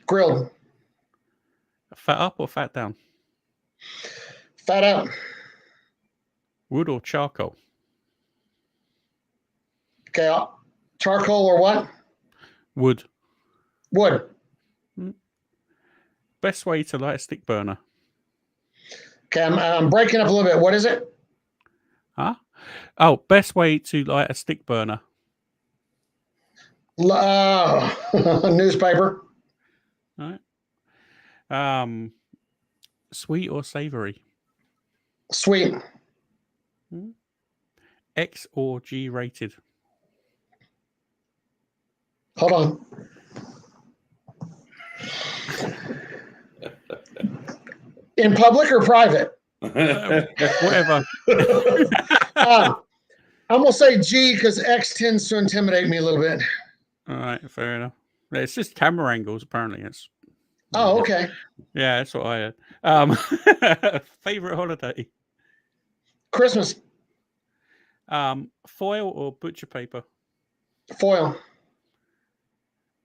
Grilled. Fat up or fat down? Fat up. Wood or charcoal? Okay, charcoal or what? Wood. Wood. Best way to light a stick burner? Okay, I'm breaking up a little bit. What is it? Huh? Oh, best way to light a stick burner? Newspaper. All right. Sweet or savory? Sweet. X or G rated? Hold on. In public or private? Whatever. I'm going to say G because X tends to intimidate me a little bit. All right, fair enough. It's just camera angles, apparently. Oh, okay. Yeah, that's what I had. Favorite holiday? Christmas. Foil or butcher paper? Foil.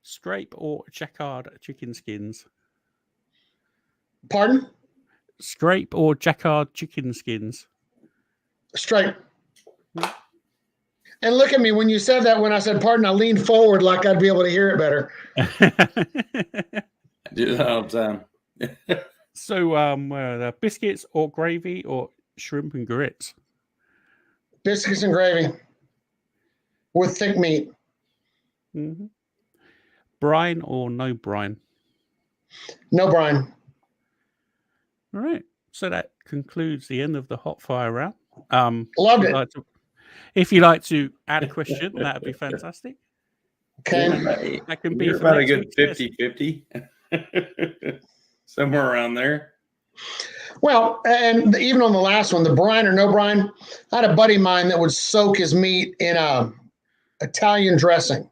Scrape or jacquard chicken skins? Pardon? Scrape or jacquard chicken skins? Straight. And look at me when you said that. When I said pardon, I leaned forward like I'd be able to hear it better. I do that all the time. So, biscuits or gravy or shrimp and grits? Biscuits and gravy with thick meat. Mm-hmm. Brine or no brine? No brine. All right. So that concludes the end of the hot fire round. Loved it. If you'd like to add a question, that would be fantastic. Okay. That can be You're about a good 50-50. Somewhere around there. Well, and even on the last one, the brine or no brine, I had a buddy of mine that would soak his meat in Italian dressing,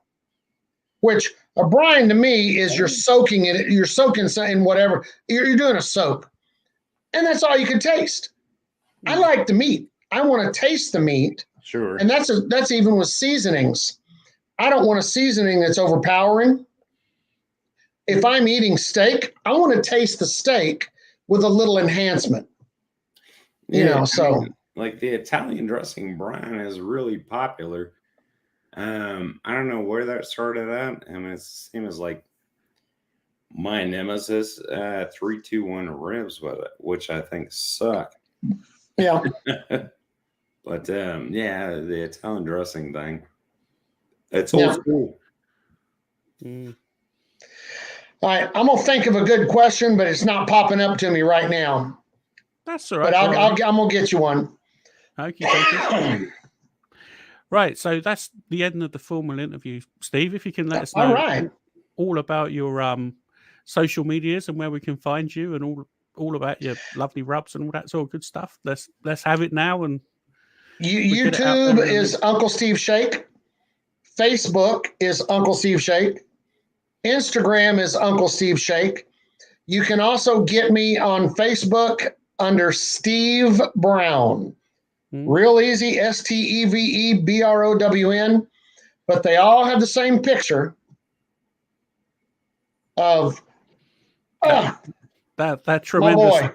which a brine to me is you're soaking it, you're soaking in whatever, you're doing a soak. And that's all you can taste. I like the meat. I want to taste the meat. Sure. And that's even with seasonings. I don't want a seasoning that's overpowering. If I'm eating steak, I want to taste the steak with a little enhancement. So like the Italian dressing brine is really popular. I don't know where that started at. I mean, it's the same as like my nemesis, 3-2-1 ribs, which I think suck. Yeah. But yeah, the Italian dressing thing. It's old school. Mm. All right, I'm gonna think of a good question, but it's not popping up to me right now. That's all right. But I'm gonna get you one. Okay. Right, so that's the end of the formal interview, Steve. If you can let us know All right. all about your social medias and where we can find you, and all about your lovely rubs and all that sort of good stuff. Let's have it now. And get it out there YouTube is Uncle Steve Shake. Facebook is Uncle Steve Shake. Instagram is Uncle Steve Shake. You can also get me on Facebook under Steve Brown. Real easy, STEVEBROWN. But they all have the same picture of that tremendous. my boy.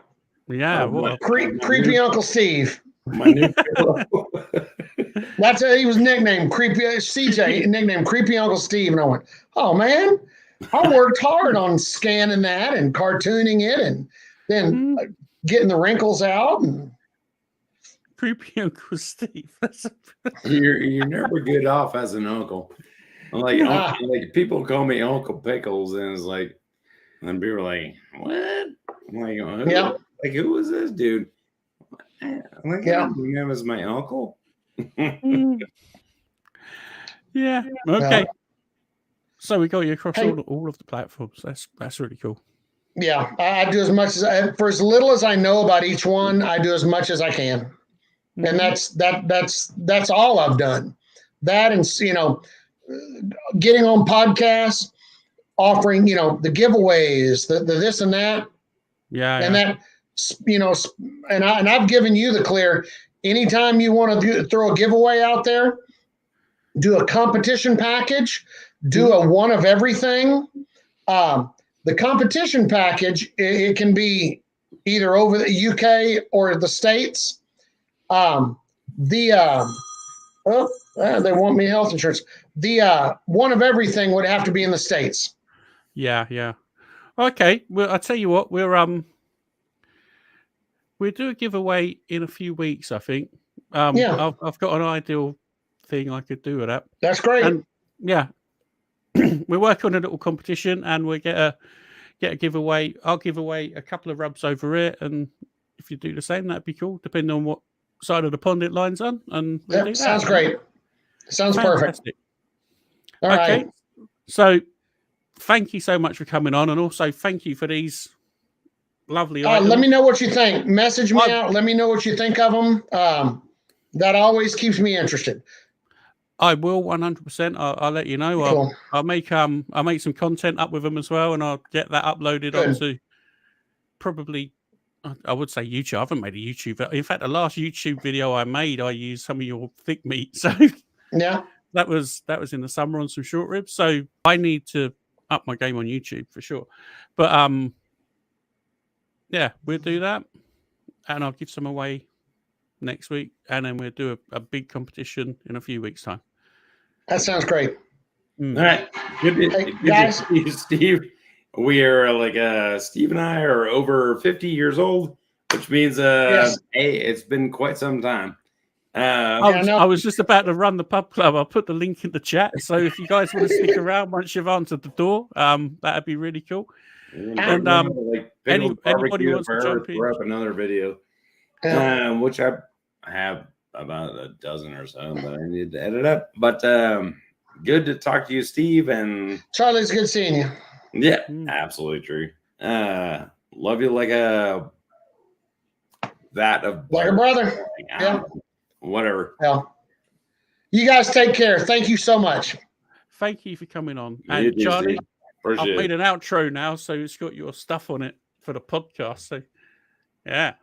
Yeah, what creepy Uncle Steve. My new That's he was nicknamed Creepy CJ, nicknamed Creepy Uncle Steve. And I went, oh man, I worked hard on scanning that and cartooning it and then getting the wrinkles out. And Creepy Uncle Steve. You're never good off as an uncle. Like people call me Uncle Pickles, and it's like, and people are like, what? I'm like, who is this dude? I'm like, yeah, him as my uncle. Yeah. Okay. So we got you across all of the platforms. That's really cool. Yeah, I do as much for as little as I know about each one. I do as much as I can, and that's all I've done. That and getting on podcasts, offering the giveaways, the this and that. Yeah. And that and I've given you the clear. Anytime you want to throw a giveaway out there, do a competition package, do a one of everything. The competition package, it can be either over the UK or the States. They want me health insurance. The one of everything would have to be in the States. Yeah. Okay. Well, I'll tell you what, we'll do a giveaway in a few weeks, I think. I've got an ideal thing I could do with that. That's great. And we're working on a little competition, and we get a giveaway. I'll give away a couple of rubs over it, and if you do the same, that'd be cool, depending on what side of the pond it lines on. And sounds great. Sounds fantastic. Perfect. All right. So thank you so much for coming on, and also thank you for these lovely items. Let me know what you think. Message me out. Let me know what you think of them. That always keeps me interested. I will 100%. I'll let you know. Cool. I'll make some content up with them as well, and I'll get that uploaded onto probably, I would say, YouTube. I haven't made a YouTube. In fact, the last YouTube video I made, I used some of your thick meat. So yeah, that was in the summer on some short ribs. So I need to up my game on YouTube for sure. But yeah, we'll do that, and I'll give some away next week, and then we'll do a big competition in a few weeks' time. That sounds great. All right, good guys. Steve, we are Steve and I are over 50 years old, which means hey, it's been quite some time. I was just about to run the pub club. I'll put the link in the chat, so if you guys want to stick around once you've answered the door, that'd be really cool. And anybody wants to jump in, up another video, which I have about a dozen or so that I need to edit up. But good to talk to you, Steve. And Charlie, it's good seeing you. Yeah, absolutely true. Love you like a brother. Yeah, whatever. Well, you guys take care. Thank you so much. Thank you for coming on. And Charlie, I've made an outro now, so it's got your stuff on it for the podcast. So yeah.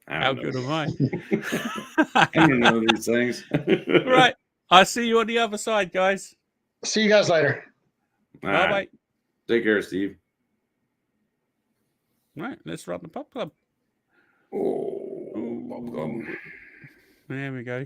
How good am I? I don't know these things. Right. I'll see you on the other side, guys. See you guys later. Bye bye. Take care, Steve. Right, let's run the pub club. Oh, pub club. There we go.